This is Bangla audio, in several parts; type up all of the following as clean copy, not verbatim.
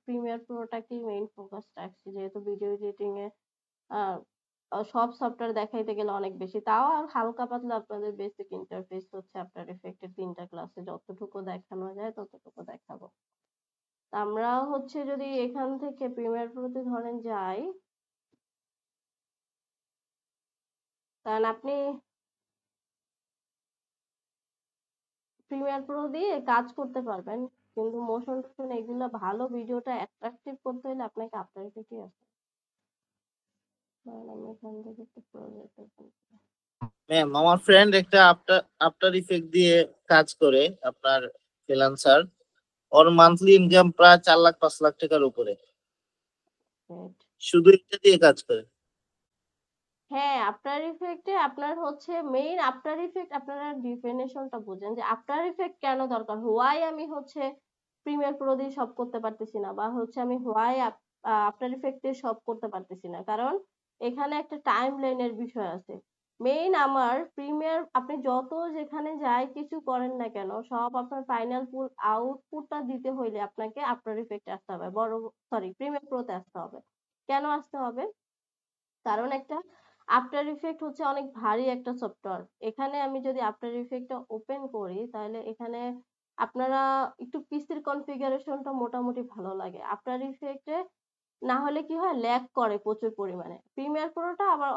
প্রিমিয়ার প্রোটাকেই মেইন ফোকাস রাখছি, যেহেতু ভিডিও এডিটিং এ সব সফটওয়্যার দেখাইতে গেলে অনেক বেশি, তাও আর হালকা পাতলা আপনাদের বেসিক ইন্টারফেস হচ্ছে আফটার ইফেক্টের 3টা ক্লাসে যতটুকু দেখানো যায় ততটুকু দেখাবো। আমরা হচ্ছে যদি এখান থেকে প্রিমিয়ার প্রোতে ধরেন যাই, কারণ আপনি প্রিমিয়ার প্রো দিয়ে কাজ করতে পারবেন, কিন্তু মোশন টোশন এগুলো ভালো ভিডিওটা অ্যাট্রাকটিভ করতে হলে আপনাকে আফটার ইফেক্টই আসতে হবে। আমি এখান থেকে একটা প্রজেক্ট ম্যাম আমার ফ্রেন্ড একটা আফটার ইফেক্ট দিয়ে কাজ করে, আপনার ফ্রিল্যান্সার, ওর মান্থলি ইনকাম প্রায় 4 লাখ 5 লাখ টাকার উপরে, শুধু এটা দিয়ে কাজ করে। হ্যাঁ, আফটার ইফেক্টে আপনার হচ্ছে মেইন আফটার ইফেক্ট, আপনারা ডিফিনেশনটা বুঝেন যে আফটার ইফেক্ট কেন দরকার, হোয়াই আমি হচ্ছে প্রিমিয়ার প্রো দিয়ে সব করতে পারতেছি না, বা হচ্ছে আমি হোয়াই আফটার ইফেক্টে সব করতে পারতেছি না, কারণ এখানে একটা টাইম লাইনের বিষয় আছে। মেইন আমার প্রিমিয়ার, আপনি যত যেখানে যাই কিছু করেন না কেন, সব আপনার ফাইনাল আউটপুটটা দিতে হইলে আপনাকে আফটার ইফেক্টে আসতে হবে, প্রিমিয়ার প্রোতে আসতে হবে। কেন আসতে হবে? কারণ একটা আফটার ইফেক্ট হচ্ছে অনেক ভারী একটা সফটওয়্যার। এখানে আমি যদি আফটার ইফেক্টটা ওপেন করি, তাহলে এখানে আপনারা একটু পিসির কনফিগারেশনটা মোটামুটি ভালো লাগে। আফটার ইফেক্টে না হলে কি হয়, ল্যাগ করে প্রচুর পরিমাণে। প্রিমিয়ার প্রোটা আবার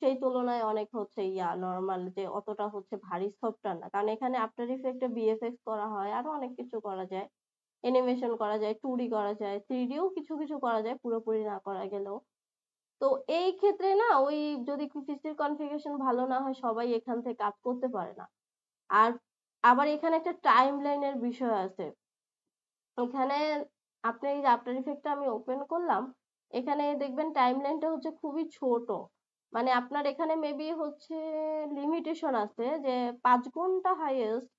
সেই তুলনায় অনেক হচ্ছে নরমাল, যে অতটা হচ্ছে ভারী সফটওয়্যার না, কারণ এখানে আফটার ইফেক্টে বিএফএক্স করা হয়, আরো অনেক কিছু করা যায়, অ্যানিমেশন করা যায়, 2D করা যায়, 3Dও কিছু কিছু করা যায় পুরোপুরি না করা গেলেও। তো এই ক্ষেত্রে না, ওই যদি পিসির কনফিগারেশন ভালো না হয়, সবাই এখান থেকে কাজ করতে পারে না। আর আবার এখানে একটা টাইম লাইনের বিষয় আছে। এখানে আপনি এই যে আফটার ইফেক্টটা আমি ওপেন করলাম, এখানে দেখবেন টাইম লাইনটা হচ্ছে খুবই ছোট। মানে আপনার এখানে মেবি হচ্ছে লিমিটেশন আছে যে 5 ঘন্টা হাইয়েস্ট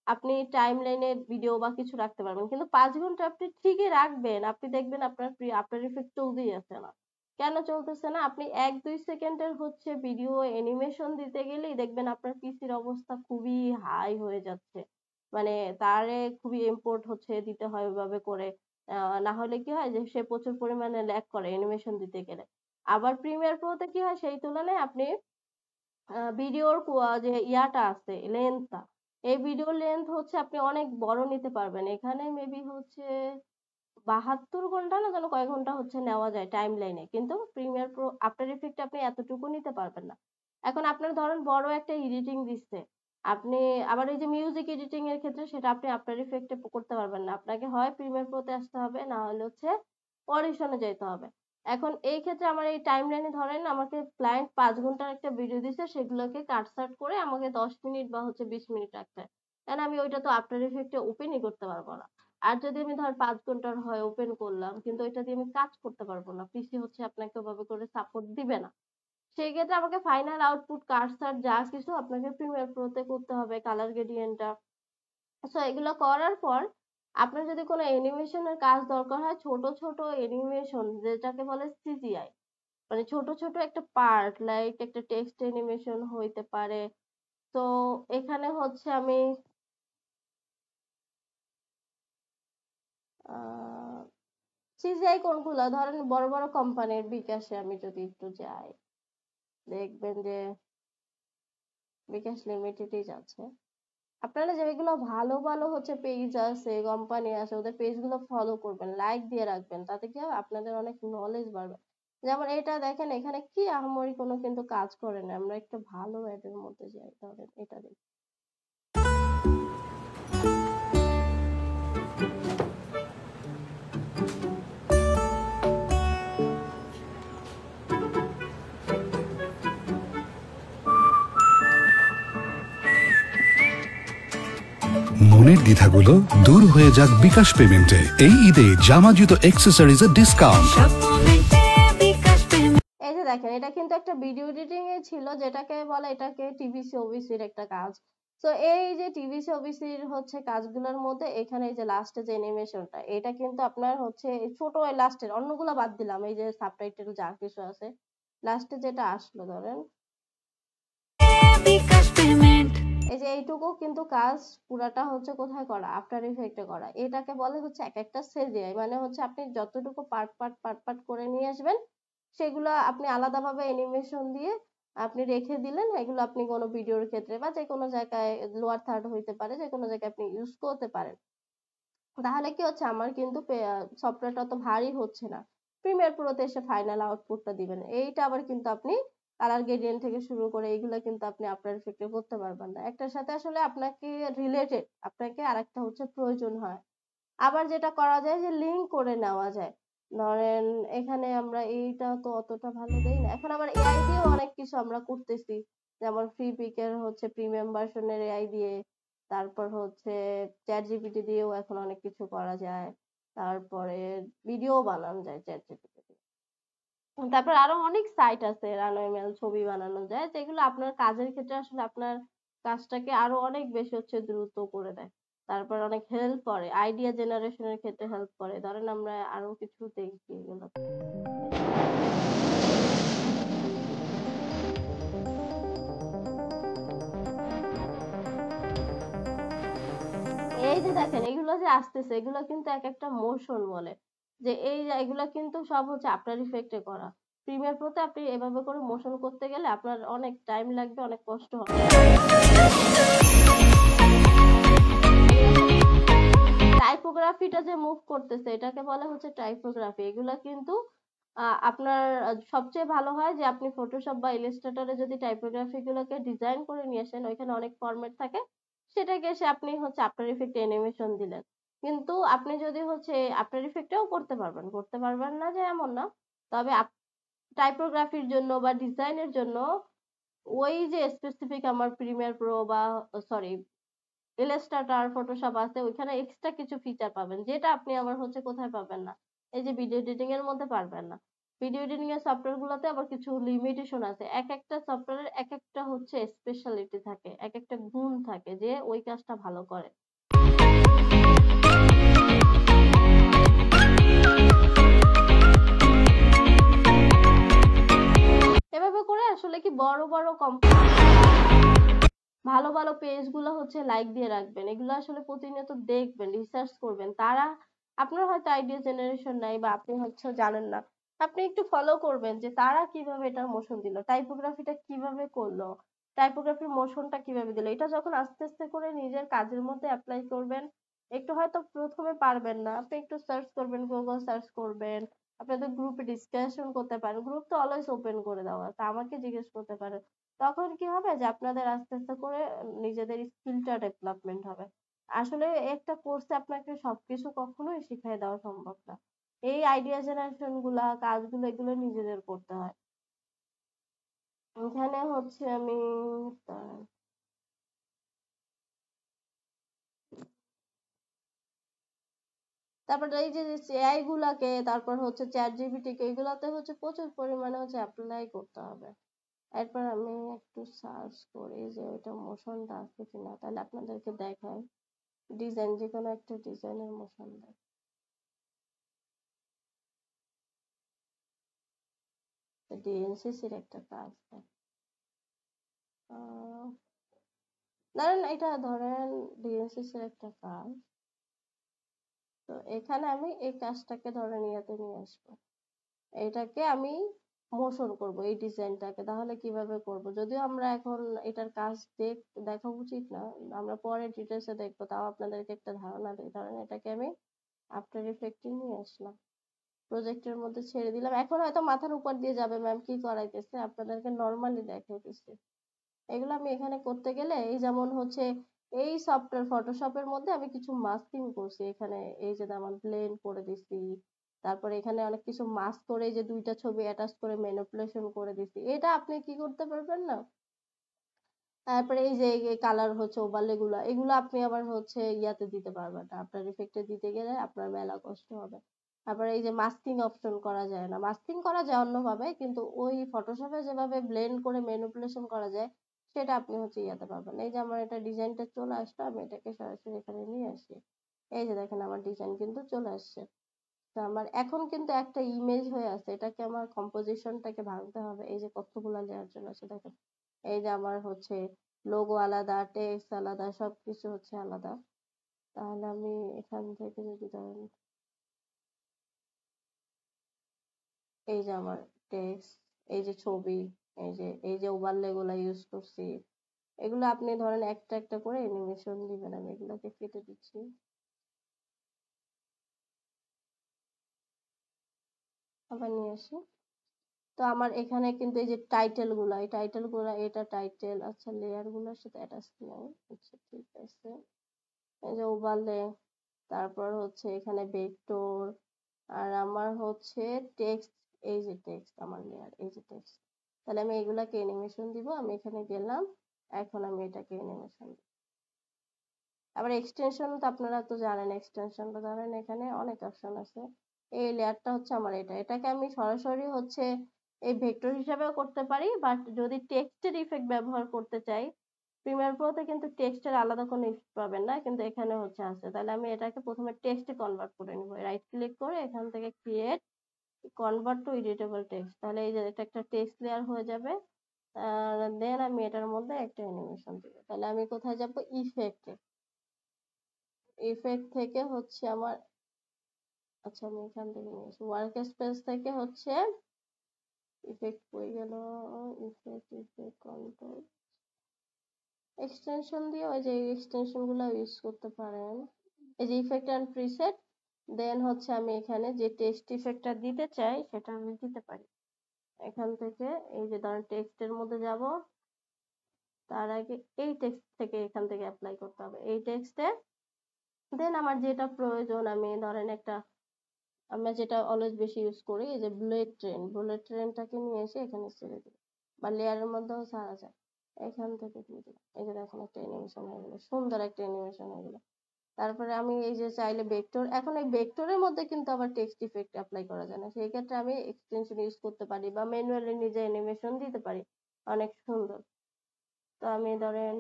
আপনি টাইম লাইনে ভিডিও বা কিছু রাখতে পারবেন, কিন্তু 5 ঘন্টা আপনি ঠিকই রাখবেন, আপনি দেখবেন আপনার আফটার ইফেক্ট চলতেই আছে না। কেন চলতেছে না? আপনি 1-2 সেকেন্ডের হচ্ছে ভিডিও অ্যানিমেশন দিতে গেলেই দেখবেন আপনার পিসির অবস্থা খুবই হাই হয়ে যাচ্ছে, মানে তারে খুবই ইম্পোর্ট হচ্ছে দিতে হয় ওইভাবে করে। না হলে কি হয় যে সে প্রচুর পরিমাণে ল্যাগ করে অ্যানিমেশন দিতে গেলে। আবার প্রিমিয়ার প্রোতে কি হয়, সেই তুলনায় আপনি ভিডিওর যে ইয়াটা আছে, লেন্থটা, এই ভিডিও লেন্থ হচ্ছে আপনি অনেক বড় নিতে পারবেন। এখানে মেবি হচ্ছে 72 ঘন্টা না যেন কয় ঘন্টা হচ্ছে নেওয়া যায় টাইম লাইনে, কিন্তু প্রিমিয়ার প্রো আফটার ইফেক্ট আপনি এতটুকু নিতে পারবেন না। এখন আপনার ধরেন বড় একটা এডিটিং দিচ্ছে, আপনি আবার এই যে মিউজিক এডিটিং এর ক্ষেত্রে সেটা আপনি আফটার ইফেক্টে করতে পারবেন না, আপনাকে হয় প্রিমিয়ার প্রোতে আসতে হবে, না হলে হচ্ছে অডিশনে যেতে হবে। এখন এই ক্ষেত্রে আমার এই টাইম লাইনে ধরেন আমাকে ক্লায়েন্ট 5 ঘন্টার একটা ভিডিও দিচ্ছে, সেগুলোকে কাটছাট করে আমাকে 10 মিনিট বা হচ্ছে 20 মিনিট রাখতে হয়, কারণ আমি ওইটা তো আফটার ইফেক্টে ওপেনই করতে পারবো না। আর যদি আমি ধর 5 ঘন্টার হয় ওপেন করলাম, কিন্তু এটা দিয়ে আমি কাজ করতে পারবো না, পিসি হচ্ছে আপনাকে ওভাবে করে সাপোর্ট দিবে না। সেই ক্ষেত্রে আমাকে ফাইনাল আউটপুট কাটছাট যা কিছু আপনাকে প্রিমিয়ার প্রোতে করতে হবে, কালার গ্রেডিয়েন্টটা। সো এগুলো করার পর আপনার যদি কোনো অ্যানিমেশনের কাজ দরকার হয়, ছোট ছোট অ্যানিমেশন যেটাকে বলে সিজিআই, মানে ছোট ছোট একটা পার্ট লাইক একটা টেক্সট অ্যানিমেশন হইতে পারে। তো এখানে হচ্ছে আমি সিজিআই কোনগুলো, ধরেন বড় বড় কোম্পানির বিকাশে আমি যদি একটু যাই, দেখবেন যে বিকাশ লিমিটেডই যাচ্ছে। আপনারা যেগুলো ভালো ভালো হচ্ছে পেজ আছে, কোম্পানি আছে, ওদের পেজ গুলো ফলো করবেন, লাইক দিয়ে রাখবেন, তাতে কি হবে আপনাদের অনেক নলেজ বাড়বে। যেমন এটা দেখেন, এখানে কি আহামরি কোনো কিন্তু কাজ করে না, আমরা একটু ভালো এদের মধ্যে যাই, ধরেন এটা দেখি। মনের দ্বিধাগুলো দূর হয়ে যাক বিকাশ পেমেন্টে। এই ঈদে জামা জুতো অ্যাক্সেসরিজের ডিসকাউন্ট। এই যে দেখেন, এটা কিন্তু একটা ভিডিও এডিটিং এ ছিল, যেটাকে বলে এটাকে টিভিসি ওবিসির একটা কাজ। তো এই যে টিভিসি ওবিসির হচ্ছে কাজগুলোর মধ্যে এখানে এই যে লাস্টে যে অ্যানিমেশনটা, এটা কিন্তু আপনার হচ্ছে ছোট লাস্টের, অন্যগুলো বাদ দিলাম, এই যে সাবটাইটেল যা কিছু আছে, লাস্টে যেটা আসলো ধরেন এই যে এইটুকু কিন্তু কাজ পুরাটা হচ্ছে কোথায় করা, আফটার ইফেক্টে করা। এটাকে বলে হচ্ছে এক একটা সেজিআই, মানে হচ্ছে আপনি যতটুকু পার্ট করে নিয়ে আসবেন, সেগুলো আপনি আলাদাভাবে অ্যানিমেশন দিয়ে আপনি রেখে দিলেন। এগুলো আপনি কোনো ভিডিওর ক্ষেত্রে বা যে কোনো জায়গায় লোয়ার থার্ড হইতে পারে, যে কোনো জায়গায় আপনি ইউজ করতে পারেন। তাহলে কি হচ্ছে, আমার কিন্তু সফটওয়্যারটা অত ভারী হচ্ছে না। প্রিমিয়ার প্রোতে এসে ফাইনাল আউটপুটটা দিবেন। এইটা আবার কিন্তু আপনি কালার গ্রেডিয়েন্ট থেকে শুরু করে এইগুলা কিন্তু আপনি আফটার ইফেক্টে করতে পারবেন না। একটার সাথে আসলে আপনাকে রিলেটেড, আপনাকে আরেকটা হচ্ছে প্রয়োজন হয়। আবার যেটা করা যায় যে লিঙ্ক করে নেওয়া যায়। ধরেন এখানে আমরা এইটা তো অতটা ভালো দেই না। এখন আবার এআই দিয়েও অনেক কিছু আমরা করতেছি। যেমন ফ্রি পিকের হচ্ছে প্রিমিয়াম ভার্সনের এআই দিয়ে, তারপর হচ্ছে চ্যাট জিপিটি দিয়েও এখন অনেক কিছু করা যায়। তারপরে ভিডিও বানানো যায় চ্যাট জিপিটি দিয়ে। তারপর আরো অনেক সাইট আছে, রানোএমএল ছবি বানানো যায়, যেগুলো আপনার কাজের ক্ষেত্রে আসলে আপনার কাজটাকে আরো অনেক বেশি হচ্ছে দ্রুত করে দেয়। তারপর অনেক হেল্প করে, আইডিয়া জেনারেশনের ক্ষেত্রে হেল্প করে। ধরেন আমরা আরো কিছু দেখি এগুলো। এই যে দেখেন এগুলো যে আসতেছে, এগুলো কিন্তু এক একটা মোশন বলে, যে এই যে এগুলো কিন্তু সব হচ্ছে আফটার ইফেক্টে করা। প্রিমিয়ার প্রোতে আপনি এভাবে করে মোশন করতে গেলে আপনার অনেক টাইম লাগবে, অনেক কষ্ট হবে। টাইপোগ্রাফিটা যে মুভ করতেছে এটাকে বলে হচ্ছে টাইপোগ্রাফি। এগুলা কিন্তু আপনার সবচেয়ে ভালো হয় যে আপনি ফটোশপ বা ইলাস্ট্রেটরে যদি টাইপোগ্রাফি গুলোকে ডিজাইন করে নিয়ে আসেন, ওইখানে অনেক ফরম্যাট থাকে, সেটাকে এসে আপনি হচ্ছে আফটার ইফেক্টে অ্যানিমেশন দিলেন। কিন্তু আপনি যদি হচ্ছে আফটার ইফেক্টেও করতে পারবেন না যে এমন না। তবে টাইপোগ্রাফির জন্য বা ডিজাইনের জন্য ওই যে স্পেসিফিক আমার প্রিমিয়ার প্রো বা সরি ইলাস্ট্রেটর ফটোশপ আছে, ওইখানে এক্সট্রা কিছু ফিচার পাবেন, যেটা আপনি আবার হচ্ছে কোথায় পাবেন না, এই যে ভিডিও এডিটিং এর মধ্যে পারবেন না। ভিডিও এডিটিং এর সফটওয়্যার গুলোতে আবার কিছু লিমিটেশন আছে। এক একটা সফটওয়্যারের এক একটা হচ্ছে স্পেশালিটি থাকে, এক একটা গুণ থাকে যে ওই কাজটা ভালো করে। এভাবে করে আসলে কি বড় বড় ভালো ভালো পেজ গুলো হচ্ছে লাইক দিয়ে রাখবেন। এগুলো আসলে প্রতিনিয়ত দেখবেন, রিসার্চ করবেন। তারা, আপনার হয়তো আইডিয়া জেনারেশন নাই বা আপনি হচ্ছে জানেন না, আপনি একটু ফলো করবেন যে তারা কিভাবে এটার মোশন দিল, টাইপোগ্রাফিটা কিভাবে করলো, টাইপোগ্রাফির মোশনটা কিভাবে দিল। এটা যখন আস্তে আস্তে করে নিজের কাজের মধ্যে অ্যাপ্লাই করবেন, একটু হয়তো প্রথমে পারবেন না, আপনি একটু সার্চ করবেন, গুগল সার্চ করবেন, আপনাদের গ্রুপে ডিসকাশন করতে পারেন। গ্রুপ তো অলওয়েজ ওপেন করে দেওয়া আছে, আমাকে জিজ্ঞেস করতে পারেন। তখন কি হবে যে আপনাদের আস্তে আস্তে করে নিজেদের স্কিলটা ডেভেলপমেন্ট হবে। আসলে একটা কোর্সে আপনাকে সবকিছু কখনোই শিখিয়ে দেওয়া সম্ভব না। এই আইডিয়া জেনারেশন গুলা, কাজগুলো, এগুলো নিজেদের করতে হয়। এখানে হচ্ছে আমি তারপর এই যে এআই গুলাকে, তারপর হচ্ছে চ্যাট জিপিটি কে, এগুলাতে হচ্ছে প্রচুর পরিমাণে হচ্ছে অ্যাপ্লাই করতে হবে। এরপর আমি একটু সার্চ করি যে ওইটা মোশনটা আছে কিনা, তাহলে আপনাদেরকে দেখাই। ডিজাইন, যে কোনো একটা ডিজাইনের মোশন দেয়। ডিএনসিসির একটা কাজ দেয়। ধরেন এটা ধরেন ডিএনসিসির একটা কাজ। তো এখানে আমি এই কাজটাকে ধরেন ইয়াতে নিয়ে আসবো, এটাকে আমি মোশন করব এই ডিজাইনটাকে। তাহলে কিভাবে করব, যদিও আমরা এখন এটার কাজ দেখা উচিত না, আমরা পরে ডিটেলসে দেখবো, তাও আপনাদেরকে একটা ধারণা দিই। ধরেন এটাকে আমি আফটার ইফেক্টে নিয়ে আসলাম, প্রজেক্টের মধ্যে ছেড়ে দিলাম। এখন হয়তো মাথার উপর দিয়ে যাবে ম্যাম কি করাইতেছে, আপনাদেরকে নর্মালি দেখাইতেছি। এগুলো আমি এখানে করতে গেলে, এই যেমন হচ্ছে এই সফটওয়্যার ফটোশপের মধ্যে আমি কিছু মাস্কিং করছি এখানে, এই যে আমার ব্লেন্ড করে দিছি, তারপরে এখানে অনেক কিছু মাস্ক করে এই যে দুইটা ছবি অ্যাটাচ করে ম্যানিপুলেশন করে দিছি। এটা আপনি কি করতে পারবেন না। তারপরে এই যে কালার হচ্ছে ওভারলে গুলা, এগুলো আপনি আবার হচ্ছে ইয়াতে দিতে পারবেন না, আপনার ইফেক্টে দিতে গেলে আপনার মেলা কষ্ট হবে। তারপরে এই যে মাস্কিং অপশন করা যায় না, মাস্কিং করা যায় অন্যভাবে, কিন্তু ওই ফটোশপে যেভাবে ব্লেন্ড করে ম্যানিপুলেশন করা যায় সেটা আপনি হচ্ছে ইয়াতে পারবেন না। এই যে আমার এটা ডিজাইনটা চলে আসলো, আমি এটাকে সরাসরি এখানে নিয়ে আসি। এই যে দেখেন আমার ডিজাইন কিন্তু চলে আসছে। তো আমার এখন কিন্তু একটা ইমেজ হয়ে আছে, এটাকে আমার কম্পোজিশনটাকে ভাঙতে হবে। এই যে কতগুলা লেয়ার চলে আসে দেখেন, এই যে আমার হচ্ছে লোগো আলাদা, টেক্সট আলাদা, সবকিছু হচ্ছে আলাদা। তাহলে আমি এখান থেকে যদি ধরেন এই যে আমার টেক্সট, এই যে ছবি, এই যে ওভারলে গুলা ইউজ করছি, এগুলো আপনি ধরেন একটা একটা করে অ্যানিমেশন দিবেন। আমি এগুলোকে কেটে দিচ্ছি। আবার নিয়ে আসি। তো আমার এখানে কিন্তু এই যে টাইটেল গুলা, এই টাইটেল গুলা, এটা টাইটেল, আচ্ছা লেয়ার গুলোর সাথে অ্যাটাচ নাই, আচ্ছা ঠিক আছে। এই যে ওভারলে, তারপর হচ্ছে এখানে ভেক্টর, আর আমার হচ্ছে টেক্সট, এই যে টেক্সট আমার লেয়ার, এই যে টেক্সট। তাহলে আমি এগুলাকে অ্যানিমেশন দিব। আমি এখানে গেলাম, এখন আমি এটাকে অ্যানিমেশন। আবার এক্সটেনশন তো আপনারা তো জানেন, এক্সটেনশনটা ধরেন এখানে অনেক অপশন আছে। এই লেয়ারটা হচ্ছে আমার এটাকে আমি সরাসরি হচ্ছে এই ভেক্টর হিসাবেও করতে পারি, বাট যদি টেক্সটের ইফেক্ট ব্যবহার করতে চাই, প্রিমিয়ার প্রোতে কিন্তু টেক্সটের আলাদা কোনো ইফেক্ট পাবেন না, কিন্তু এখানে হচ্ছে আছে। তাহলে আমি এটাকে প্রথমে টেক্সটে কনভার্ট করে নিব, রাইট ক্লিক করে এখান থেকে create convert to editable text. তাহলে এই যে এটা একটা টেক্সট লেয়ার হয়ে যাবে। দেন আমি এটার মধ্যে একটা অ্যানিমেশন দিব। তাহলে আমি কোথায় যাব? ইফেক্টে। ইফেক্ট থেকে হচ্ছে আমার, আচ্ছা আমি এখান থেকে নিয়েছি ওয়ার্ক স্পেস থেকে হচ্ছে ইফেক্ট কই গেল, ইফেক্ট কন্ট্রোল এক্সটেনশন দিয়ে ওই যে এক্সটেনশন গুলো ইউজ করতে পারেন। এই যে ইফেক্ট এন্ড প্রিসেট, দেন হচ্ছে আমি এখানে যে টেক্সট ইফেক্টটা দিতে চাই সেটা আমি দিতে পারি। এখান থেকে এই যে ধরেন টেক্সটের মধ্যে যাব, তার আগে এই টেক্সট থেকে এখান থেকে অ্যাপ্লাই করতে হবে এই টেক্সটে। দেন আমার যেটা প্রয়োজন, আমি ধরেন একটা, আমরা যেটা অলওয়েজ বেশি ইউজ করি, এই যে বুলেট ট্রেনটাকে নিয়ে এসে এখানে ছেড়ে দিই, বা লেয়ারের মধ্যেও ছাড়া যায়। এখান থেকে দিয়ে দিলাম, এই যে দেখেন একটা অ্যানিমেশন হয়ে গেলো, সুন্দর একটা অ্যানিমেশন হয়ে গেলো। তারপরে আমি এই যে চাইলে ভেক্টর, এখন এই ভেক্টরের মধ্যে কিন্তু আবার টেক্সট ইফেক্ট অ্যাপ্লাই করা যায় না, সেই ক্ষেত্রে আমি এক্সটেনশন ইউজ করতে পারি বা ম্যানুয়ালি নিজে অ্যানিমেশন দিতে পারি, অনেক সুন্দর। তো আমি ধরেন,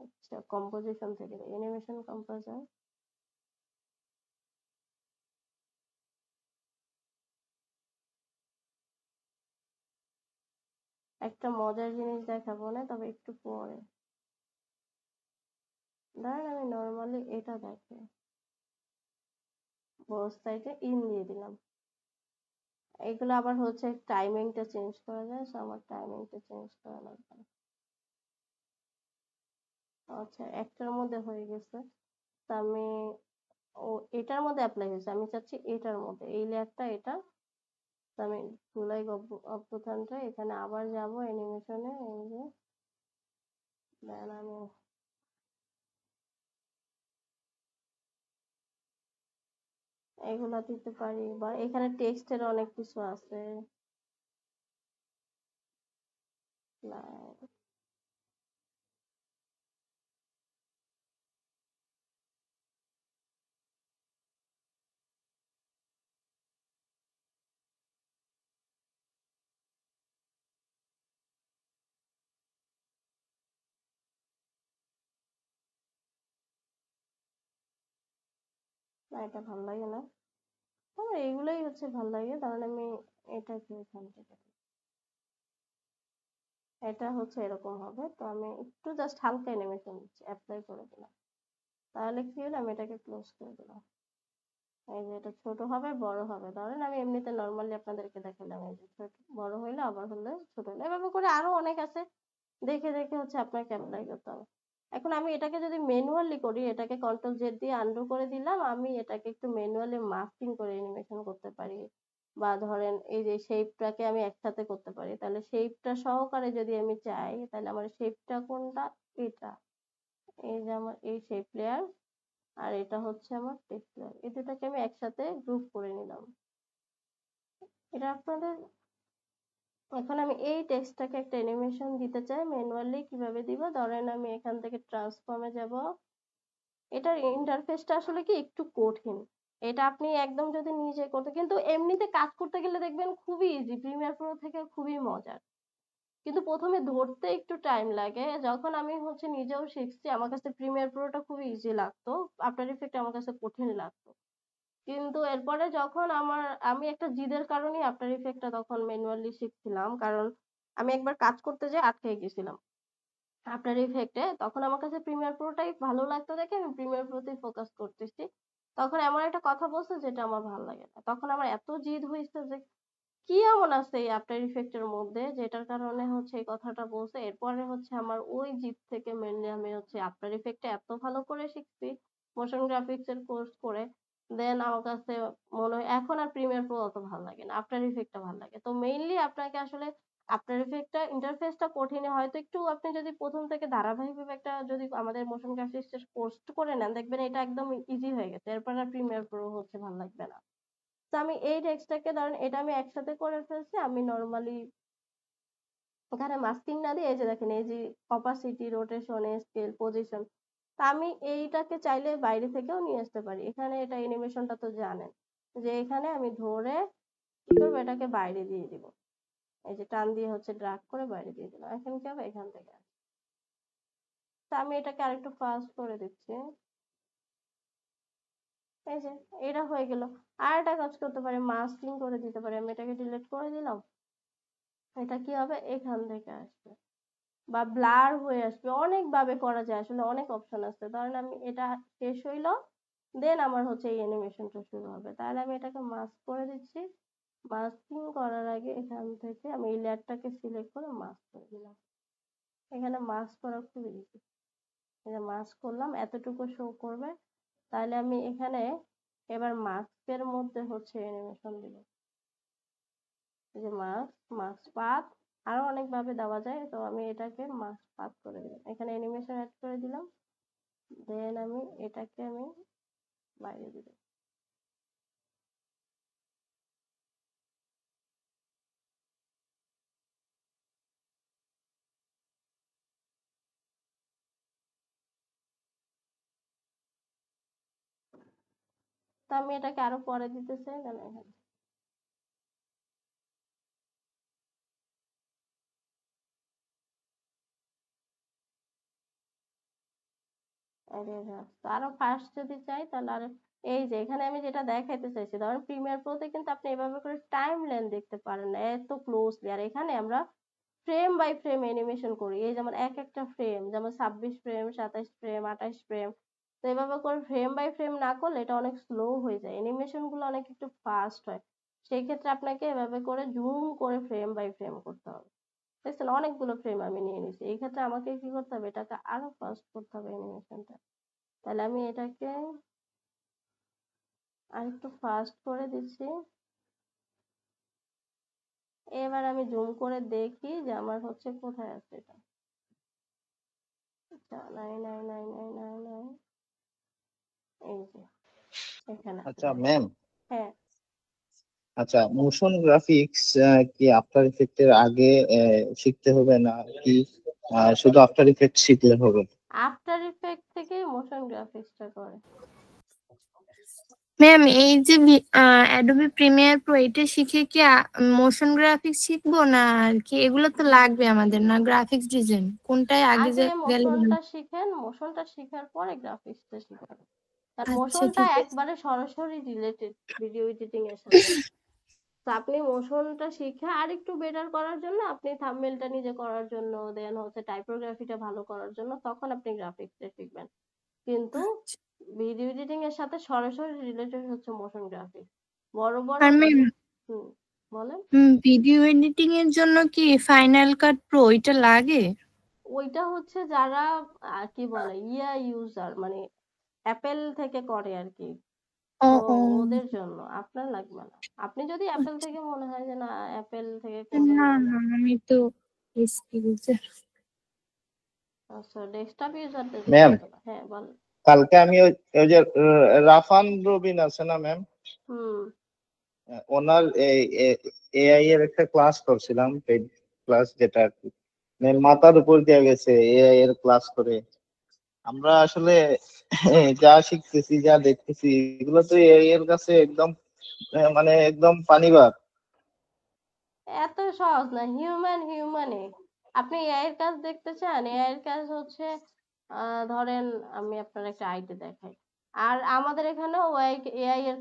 আচ্ছা কম্পোজিশন থেকে অ্যানিমেশন কম্পোজার, একটা মজার জিনিস দেখাবো না, তবে একটু পরে। ধরেন আমি নর্মালি এটা দেখি, বোথ সাইডে ইন দিয়ে দিলাম। এগুলো আবার হচ্ছে টাইমিংটা চেঞ্জ করা যায়, সো আমার টাইমিংটা চেঞ্জ করা লাগবে। আচ্ছা একটার মধ্যে হয়ে গেছে, তো আমি, ও এটার মধ্যে অ্যাপ্লাই হয়েছে, আমি চাচ্ছি এটার মধ্যে, এই লেয়ারটা এটা। তো আমি জুলাই অভ্যুত্থানটা এখানে আবার যাব অ্যানিমেশনে, এই যে দেন আমি এগুলা দিতে পারি, বা এখানে টেক্সটের অনেক কিছু আছে। না এটা ভালো লাগে না, আমার এইগুলোই হচ্ছে ভালো লাগে। কারণ আমি এটাকে এখান থেকে, এটা হচ্ছে এরকম হবে। তো আমি একটু জাস্ট হালকা অ্যানিমেশন দিচ্ছি, অ্যাপ্লাই করে দিলাম। তাহলে কি হলো, আমি এটাকে ক্লোজ করে দিলাম। এই যে এটা ছোট হবে বড় হবে, ধরেন আমি এমনিতে নর্মালি আপনাদেরকে দেখালাম, এই যে ছোট বড় হইলো আবার হলে ছোট হলো, এভাবে করে আরো অনেক আছে, দেখে দেখে হচ্ছে আপনাকে অ্যাপ্লাই করতে হবে। এখন আমি এটাকে যদি ম্যানুয়ালি করি, এটাকে কন্ট্রোল জেড দিয়ে আনডু করে দিলাম, আমি এটাকে একটু ম্যানুয়ালি মাস্কিং করে অ্যানিমেশন করতে পারি, বা ধরেন এই যে শেপটাকে আমি একসাথে করতে পারি। তাহলে শেপটা সহকারে যদি আমি চাই, তাহলে আমার শেপটা কোনটা, এটা, এই যে আমার এই শেপ লেয়ার, আর এটা হচ্ছে আমার টেক্সট লেয়ার, এই দুটাকে আমি একসাথে গ্রুপ করে নিলাম। এটা আপনাদের, এখন আমি এই টেক্সটটাকে একটা অ্যানিমেশন দিতে চাই, ম্যানুয়ালি কিভাবে দিব, ধরেন আমি এখান থেকে ট্রান্সফর্মে যাব। এটার ইন্টারফেসটা আসলে কি একটু কঠিন, এটা আপনি একদম যদি নিজে করতে, কিন্তু এমনিতে কাজ করতে গেলে দেখবেন খুবই ইজি, প্রিমিয়ার প্রো থেকে খুবই মজার, কিন্তু প্রথমে ধরতে একটু টাইম লাগে। যখন আমি হচ্ছে নিজেও শিখছি, আমার কাছে প্রিমিয়ার প্রোটা খুবই ইজি লাগতো, আফটার ইফেক্ট আমার কাছে কঠিন লাগতো। কিন্তু এরপরে যখন আমি একটা জিদের কারণেই আফটার ইফেক্টটা তখন ম্যানুয়ালি শিখছিলাম, কারণ আমি একবার কাজ করতে যেয়ে আটকে গেছিলাম। আফটার ইফেক্টে, তখন আমার কাছে প্রিমিয়ার প্রোটাই ভালো লাগতো দেখে আমি প্রিমিয়ার প্রোতেই ফোকাস করতেছি। তখন এমন একটা কথা বলছে যেটা আমার ভালো লাগে না। তখন আমার এত জিদ হইছে যে কি এমন আছে এই আফটার ইফেক্টের মধ্যে যেটার কারণে হচ্ছে এই কথাটা বলছে। এরপরে হচ্ছে আমার ওই জিদ থেকে মেইনলি আমি হচ্ছে আফটার ইফেক্টে এত ভালো করে শিখছি মোশন গ্রাফিক্স এর কোর্স করে। দেন আমার কাছে মনে হয় এখন আর প্রিমিয়ার প্রো অত ভালো লাগে না, আফটার ইফেক্টটা ভালো লাগে। তো মেইনলি আপনাকে আসলে আফটার ইফেক্টটা ইন্টারফেসটা কঠিন, হয়তো একটু আপনি যদি প্রথম থেকে ধারাবাহিকভাবে একটা যদি আমাদের মোশন গ্রাফিক্স এর কোর্স করে নেন দেখবেন এটা একদম ইজি হয়ে গেছে। এরপর আর প্রিমিয়ার প্রো হচ্ছে ভালো লাগবে না। তো আমি এই টেক্সটটাকে ধরেন এটা আমি একসাথে করে ফেলছি। আমি নরমালি এখানে মাস্কিং না দিয়ে এই যে দেখেন এই যে অপাসিটি, রোটেশন, স্কেল, পজিশন, তা আমি এইটাকে চাইলে বাইরে থেকেও নিয়ে আসতে পারি। এখানে এটা অ্যানিমেশনটা তো জানেন যে এখানে আমি ধরে কি করবো এটাকে বাইরে দিয়ে দিব। এই যে টান দিয়ে হচ্ছে ড্রাগ করে বাইরে দিয়ে দিলাম। এখন কি হবে এখান থেকে তা আমি এটাকে আরেকটু ফাস্ট করে দিচ্ছি। এই যে এটা হয়ে গেল। আর একটা কাজ করতে পারি, মাস্কিং করে দিতে পারি। আমি এটাকে ডিলিট করে দিলাম, এটা কি হবে এখান থেকে আসবে বা ব্লার হয়ে আসবে। অনেক ভাবে করা যায়, আসলে অনেক অপশন আছে। ধরেন আমি এটা শেষ হইলো, দেন আমার হচ্ছে এই অ্যানিমেশনটা শুরু হবে। তাহলে আমি এটাকে মাস্ক করে দিচ্ছি। মাস্কিং করার আগে এখান থেকে আমি এই লেয়ারটাকে সিলেক্ট করে মাস্ক করে দিলাম। এখানে মাস্ক করা খুবই ইজি। এই যে মাস্ক করলাম, এতটুকু শো করবে। তাহলে আমি এখানে এবার মাস্কের মধ্যে হচ্ছে অ্যানিমেশন দিব। এই যে মাস্ক, মাস্ক পাথ, আরো অনেক ভাবে দেওয়া যায়। তো আমি এটাকে মাস্ক পাথ করে দিলাম, এখানে অ্যানিমেশন অ্যাড করে দিলাম। দেন আমি এটাকে আমি বাইরে দিব। তো আমি এটাকে আরো পরে দিতে চাই না এখানে তো আরো ফাস্ট যদি চাই তাহলে আরো এই যে এখানে আমি যেটা দেখাইতে চাইছি, ধরেন প্রিমিয়ার প্রোতে কিন্তু আপনি এভাবে করে টাইম লাইন দেখতে পারেন না এত ক্লোজলি। আর এখানে আমরা ফ্রেম বাই ফ্রেম অ্যানিমেশন করি। এই যেমন এক একটা ফ্রেম যেমন 26 ফ্রেম, 27 ফ্রেম, 28 ফ্রেম। তো এভাবে করে ফ্রেম বাই ফ্রেম না করলে এটা অনেক স্লো হয়ে যায়, অ্যানিমেশন গুলো অনেক একটু ফাস্ট হয়। সেই ক্ষেত্রে আপনাকে এভাবে করে জুম করে ফ্রেম বাই ফ্রেম করতে হবে। দেখছেন অনেকগুলো ফ্রেম আমি নিয়ে নিছি। এই ক্ষেত্রে আমাকে কি করতে হবে, এটাকে আরো ফাস্ট করতে হবে অ্যানিমেশনটা। তাহলে আমি এটাকে আরেকটু ফাস্ট করে দিচ্ছি। এবার আমি জুম করে দেখি যে আমার হচ্ছে কোথায় আছে এটা। আচ্ছা, নাই নাই নাই নাই নাই নাই, এই যে এখানে আছে। আচ্ছা ম্যাম, হ্যাঁ, আচ্ছা মোশন গ্রাফিক্স কি আফটার ইফেক্টের আগে শিখতে হবে না কি শুধু আফটার ইফেক্ট শিখলে হবে? আফটার ইফেক্ট থেকে মোশন গ্রাফিক্সটা করে। ম্যাম এই যে অ্যাডোবি প্রিমিয়ার প্রো এটা শিখে কি মোশন গ্রাফিক্স শিখবো না আর কি? এগুলো তো লাগবে আমাদের, না গ্রাফিক্স ডিজাইন কোনটায় আগে আগে গেলে ভালো? মোশনটা শিখেন, মোশনটা শেখার পরে গ্রাফিক্সটা শিখেন। আর আচ্ছা মোশনটা ঠিক আছে। একবারে সরাসরি রিলেটেড ভিডিও এডিটিং এর সাথে। তো আপনি মোশনটা শিখে আর একটু বেটার করার জন্য, আপনি থাম্বনেলটা নিজে করার জন্য, দেন হচ্ছে টাইপোগ্রাফিটা ভালো করার জন্য তখন আপনি গ্রাফিক্সটা শিখবেন। কিন্তু ভিডিও এডিটিং এর সাথে সরাসরি রিলেটেড হচ্ছে মোশন গ্রাফিক্স। বড় বড় আর ম্যাম হুম, বলেন। ভিডিও এডিটিং এর জন্য কি ফাইনাল কাট প্রো এটা লাগে? ওইটা হচ্ছে যারা কি বলে ইউজার, মানে অ্যাপেল থেকে করে আর কি। ও তো ও ওদের জন্য আপনার লাগবে না। আপনি যদি অ্যাপেল থেকে মনে হয় যে না অ্যাপেল থেকে করবেন না তাহলে না আমি তো ইউজার। আচ্ছা, ডেস্কটপ ইউজারদের জন্য ম্যাম, তো না। হ্যাঁ বল। কালকে আমি ওই যে রাফান রবিন আছে না ম্যাম, হুম। ওনার এআই এর একটা ক্লাস করছিলাম, পেইড ক্লাস, যেটা আর কি মানে মাথার উপর দিয়ে গেছে এআই এর ক্লাস করে। আমরা আসলে যা শিখতেছি যা দেখতেছি এগুলো তো এআই এর কাছে একদম মানে একদম পানিবাদ। এত সহজ না, হিউম্যানে। আপনি এআই এর কাজ দেখতে চান? এআই এর কাজ হচ্ছে ধরেন আমি আপনার একটা আইডি দেখাই। আর আমাদের এখানেও এআই এর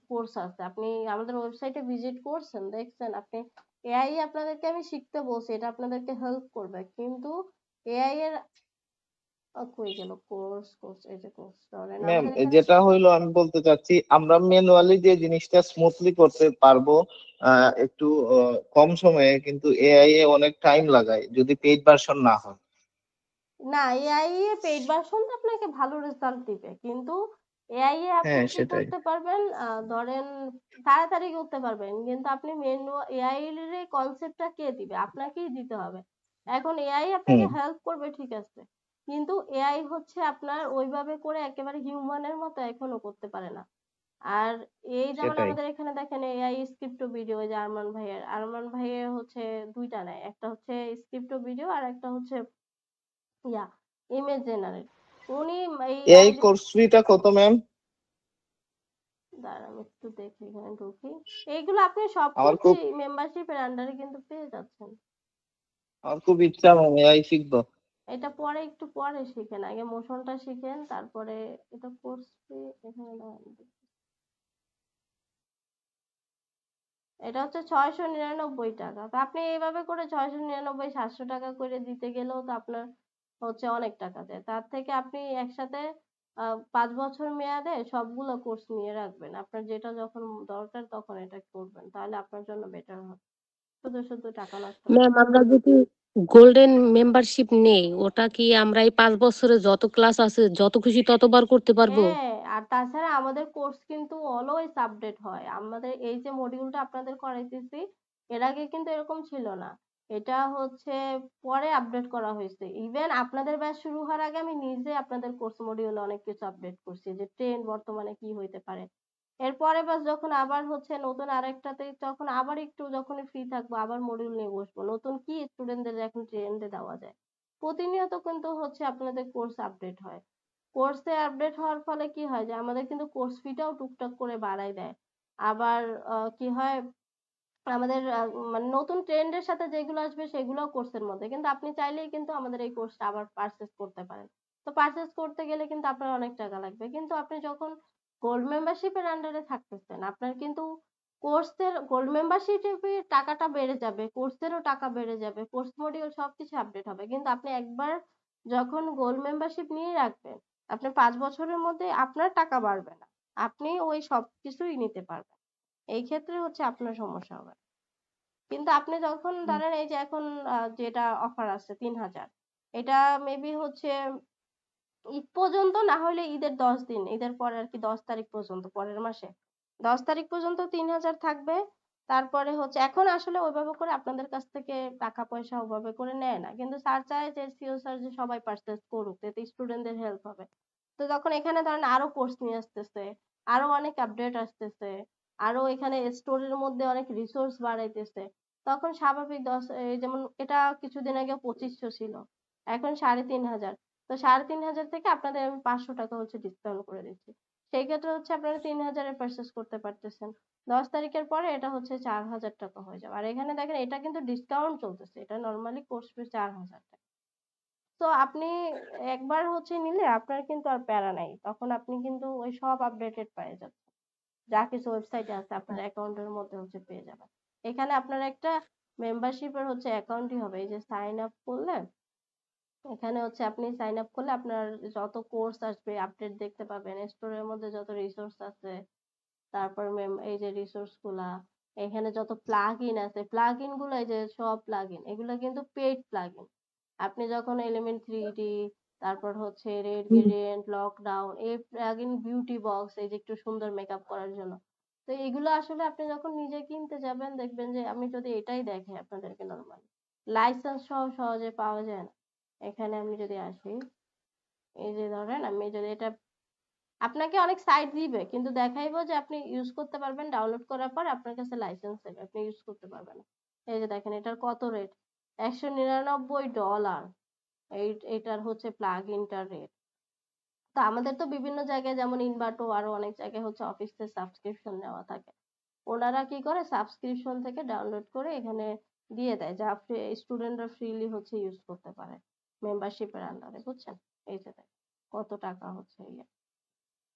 কোর্স আছে। আপনি আমাদের ওয়েবসাইটে ভিজিট করছেন, দেখছেন আপনি? এআই আপনাদেরকে আমি শিখতে বলছি, এটা আপনাদেরকে হেল্প করবে। কিন্তু এআই এর কই গেল কোর্স এই যে কোর্স ধরেন ম্যাম আমাদের এখানে যেটা হইলো আমি বলতে চাচ্ছি আমরা ম্যানুয়ালি যে জিনিসটা স্মুথলি করতে পারবো একটু কম সময়ে, কিন্তু এআই এ অনেক টাইম লাগায় যদি পেইড ভার্সন না হয়। না, এআই এ পেইড ভার্সন আপনাকে ভালো রেজাল্ট দিবে, কিন্তু এআই এ আপনি হ্যাঁ কি সেটাই। করতে পারবেন, ধরেন তাড়াতাড়ি করতে পারবেন, কিন্তু আপনি এআই এর কনসেপ্টটা কে দিবে? আপনাকেই দিতে হবে। এখন এআই আপনাকে হুম। হেল্প করবে ঠিক আছে, কিন্তু এআই হচ্ছে আপনার ওইভাবে করে একেবারে হিউম্যানের মতো এখনো করতে পারে না। আর এই যেমন সেটাই। আমাদের এখানে দেখেন এআই স্ক্রিপ্টো ভিডিও, যে আরমান ভাইয়ের হচ্ছে দুইটা নেয়, একটা হচ্ছে স্ক্রিপ্টো ভিডিও আর একটা হচ্ছে ইয়া ইমেজ জেনারেট। উনি এই এআই আইডি, কোর্স ফিটা কত ম্যাম? দাঁড়ান আমি একটু দেখি, এখানে ঢুকি। এইগুলো আপনি আমার খুব সবকিছুই মেম্বারশিপের আন্ডারে কিন্তু পেয়ে যাচ্ছেন। আমার খুব ইচ্ছা ম্যাম এআই শিখবো। এটা পরে একটু পরে শিখেন, আগে মোশনটা শিখেন, তারপরে এটা কোর্স ফি। এখানে দাঁড়ান, এটা হচ্ছে 699 টাকা। তো আপনি এইভাবে করে 699 700 টাকা করে দিতে গেলেও তো আপনার হচ্ছে অনেক টাকা যায়। তার থেকে আপনি একসাথে 5 বছর মেয়াদে সবগুলো কোর্স নিয়ে রাখবেন, আপনার যেটা যখন দরকার তখন এটা করবেন, তাহলে আপনার জন্য বেটার হবে, শুধু শুধু টাকা নষ্ট না ম্যাম করে। আমরা যদি গোল্ডেন মেম্বারশিপ নেই, ওটা কি আমরা এই 5 বছরে যত ক্লাস আছে যত খুশি ততবার করতে পারবো? হ্যাঁ, আর তাছাড়া আমাদের কোর্স কিন্তু অলওয়েজ আপডেট হয়। আমাদের এই যে মডিউলটা আপনাদের করাইতেছি, এর আগে কিন্তু এরকম ছিল না। এটা হচ্ছে পরে আপডেট করা হয়েছে। ইভেন আপনাদের ব্যাচ শুরু হওয়ার আগে আমি নিজে আপনাদের কোর্স মডিউলে অনেক কিছু আপডেট করছি, যে ট্রেন্ড বর্তমানে কি হইতে পারে। এরপরে ব্যাচ যখন আবার হচ্ছে নতুন আরেকটাতে, তখন আবার একটু যখনই ফ্রি থাকবো আবার মডিউল নিয়ে বসবো, নতুন কি স্টুডেন্টদের এখন ট্রেন্ডে দেওয়া যায়। প্রতিনিয়ত কিন্তু হচ্ছে আপনাদের কোর্স আপডেট হয়। কোর্সে আপডেট হওয়ার ফলে কি হয় যে আমাদের কিন্তু কোর্স ফিটাও টুকটাক করে বাড়ায় দেয়। আবার কি হয়, আমাদের মানে নতুন ট্রেন্ডের সাথে যেগুলো আসবে সেগুলোও কোর্সের মধ্যে, কিন্তু আপনি চাইলেই কিন্তু আমাদের এই কোর্সটা আবার পারচেজ করতে পারেন। তো পারচেজ করতে গেলে কিন্তু আপনার অনেক টাকা লাগবে, কিন্তু আপনি যখন গোল্ড মেম্বারশিপের আন্ডারে থাকতেছেন আপনার কিন্তু কোর্সের গোল্ড মেম্বারশিপের টাকাটা বেড়ে যাবে, কোর্সেরও টাকা বেড়ে যাবে, কোর্স মডিউল সবকিছু আপডেট হবে, কিন্তু আপনি একবার যখন গোল্ড মেম্বারশিপ নিয়ে রাখবেন, আপনি 5 বছরের মধ্যে আপনার টাকা বাড়বে না, আপনি ওই সবকিছুই নিতে পারবেন। এই ক্ষেত্রে হচ্ছে আপনার সমস্যা হবে। কিন্তু আপনি যখন ধরেন এই যে এখন যেটা অফার আছে 3000, এটা মেবি হচ্ছে ঈদ পর্যন্ত, না হলে ঈদের 10 দিন, ঈদের পরে আর কি 10 তারিখ পর্যন্ত, পরের মাসে 10 তারিখ পর্যন্ত 3000 থাকবে। তারপরে হচ্ছে এখন আসলে ওইভাবে করে আপনাদের কাছ থেকে টাকা পয়সা ওভাবে করে নেয় না, কিন্তু স্যার চায় যে সিও স্যার যে সবাই পারচেজ করুক, এতে স্টুডেন্টদের হেল্প হবে। তো যখন এখানে ধরেন আরো কোর্স নিয়ে আসতেছে, আরো অনেক আপডেট আসতেছে, আরো এখানে স্টোরের মধ্যে অনেক রিসোর্স বাড়াইতেছে, তখন স্বাভাবিক এই যেমন এটা কিছুদিন আগে 2500 ছিল, এখন 3500। তো 3500 থেকে আপনাদের আমি 500 টাকা হচ্ছে ডিসকাউন্ট করে দিচ্ছি। সেই ক্ষেত্রে হচ্ছে আপনারা 3000-এ পারচেস করতে পারতেছেন। 10 তারিখের পরে এটা হচ্ছে 4000 টাকা হয়ে যাবে। আর এখানে দেখেন এটা কিন্তু ডিসকাউন্ট চলতেছে, এটা নর্মালি কোর্স ফি 4000 টাকা। তো আপনি একবার হচ্ছে নিলে আপনার কিন্তু আর প্যারা নাই, তখন আপনি কিন্তু ওই সব আপডেটেড পেয়ে যাবেন, যা কিছু ওয়েবসাইটে আছে আপনার অ্যাকাউন্টের মধ্যে হচ্ছে পেয়ে যাবেন। এখানে আপনার একটা মেম্বারশিপের হচ্ছে অ্যাকাউন্টই হবে, এই যে সাইন আপ করলে এখানে হচ্ছে আপনি সাইন আপ করলে আপনার যত কোর্স আসবে আপডেট দেখতে পাবেন, স্টোরের মধ্যে যত রিসোর্স আছে, তারপর এই যে রিসোর্স গুলা, এখানে যত প্লাগ ইন আছে, প্লাগ ইন গুলো এই যে সব প্লাগ ইন, এগুলো কিন্তু পেইড প্লাগ ইন। আপনি যখন এলিমেন্ট 3D, তারপর হচ্ছে রেড গ্রেডিয়েন্ট, লকডাউন, এই প্লাগ ইন, বিউটি বক্স, এই যে একটু সুন্দর মেকআপ করার জন্য, তো এগুলো আসলে আপনি যখন নিজে কিনতে যাবেন দেখবেন যে, আমি যদি এটাই দেখাই আপনাদেরকে, নর্মালি লাইসেন্স সহ সহজে পাওয়া যায় না। এখানে আমি যদি আসি, এই যে ধরেন আমি যদি এটা, আপনাকে অনেক সাইট দিবে কিন্তু দেখাইবো যে আপনি ইউজ করতে পারবেন, ডাউনলোড করার পর আপনার কাছে লাইসেন্স দেবে, আপনি ইউজ করতে পারবেন না। এই যে দেখেন এটার কত রেট, $199, এটার হচ্ছে প্লাগ ইনটার রেট। তো আমাদের তো বিভিন্ন জায়গায় যেমন ইনভাটো আরো অনেক জায়গায় হচ্ছে অফিসের সাবস্ক্রিপশন নেওয়া থাকে, ওনারা কি করে সাবস্ক্রিপশন থেকে ডাউনলোড করে এখানে দিয়ে দেয়, যা স্টুডেন্টরা ফ্রিলি হচ্ছে ইউজ করতে পারে মেম্বারশিপের আন্ডারে, বুঝছেন? এই যে দেখেন কত টাকা হচ্ছে ইয়ে।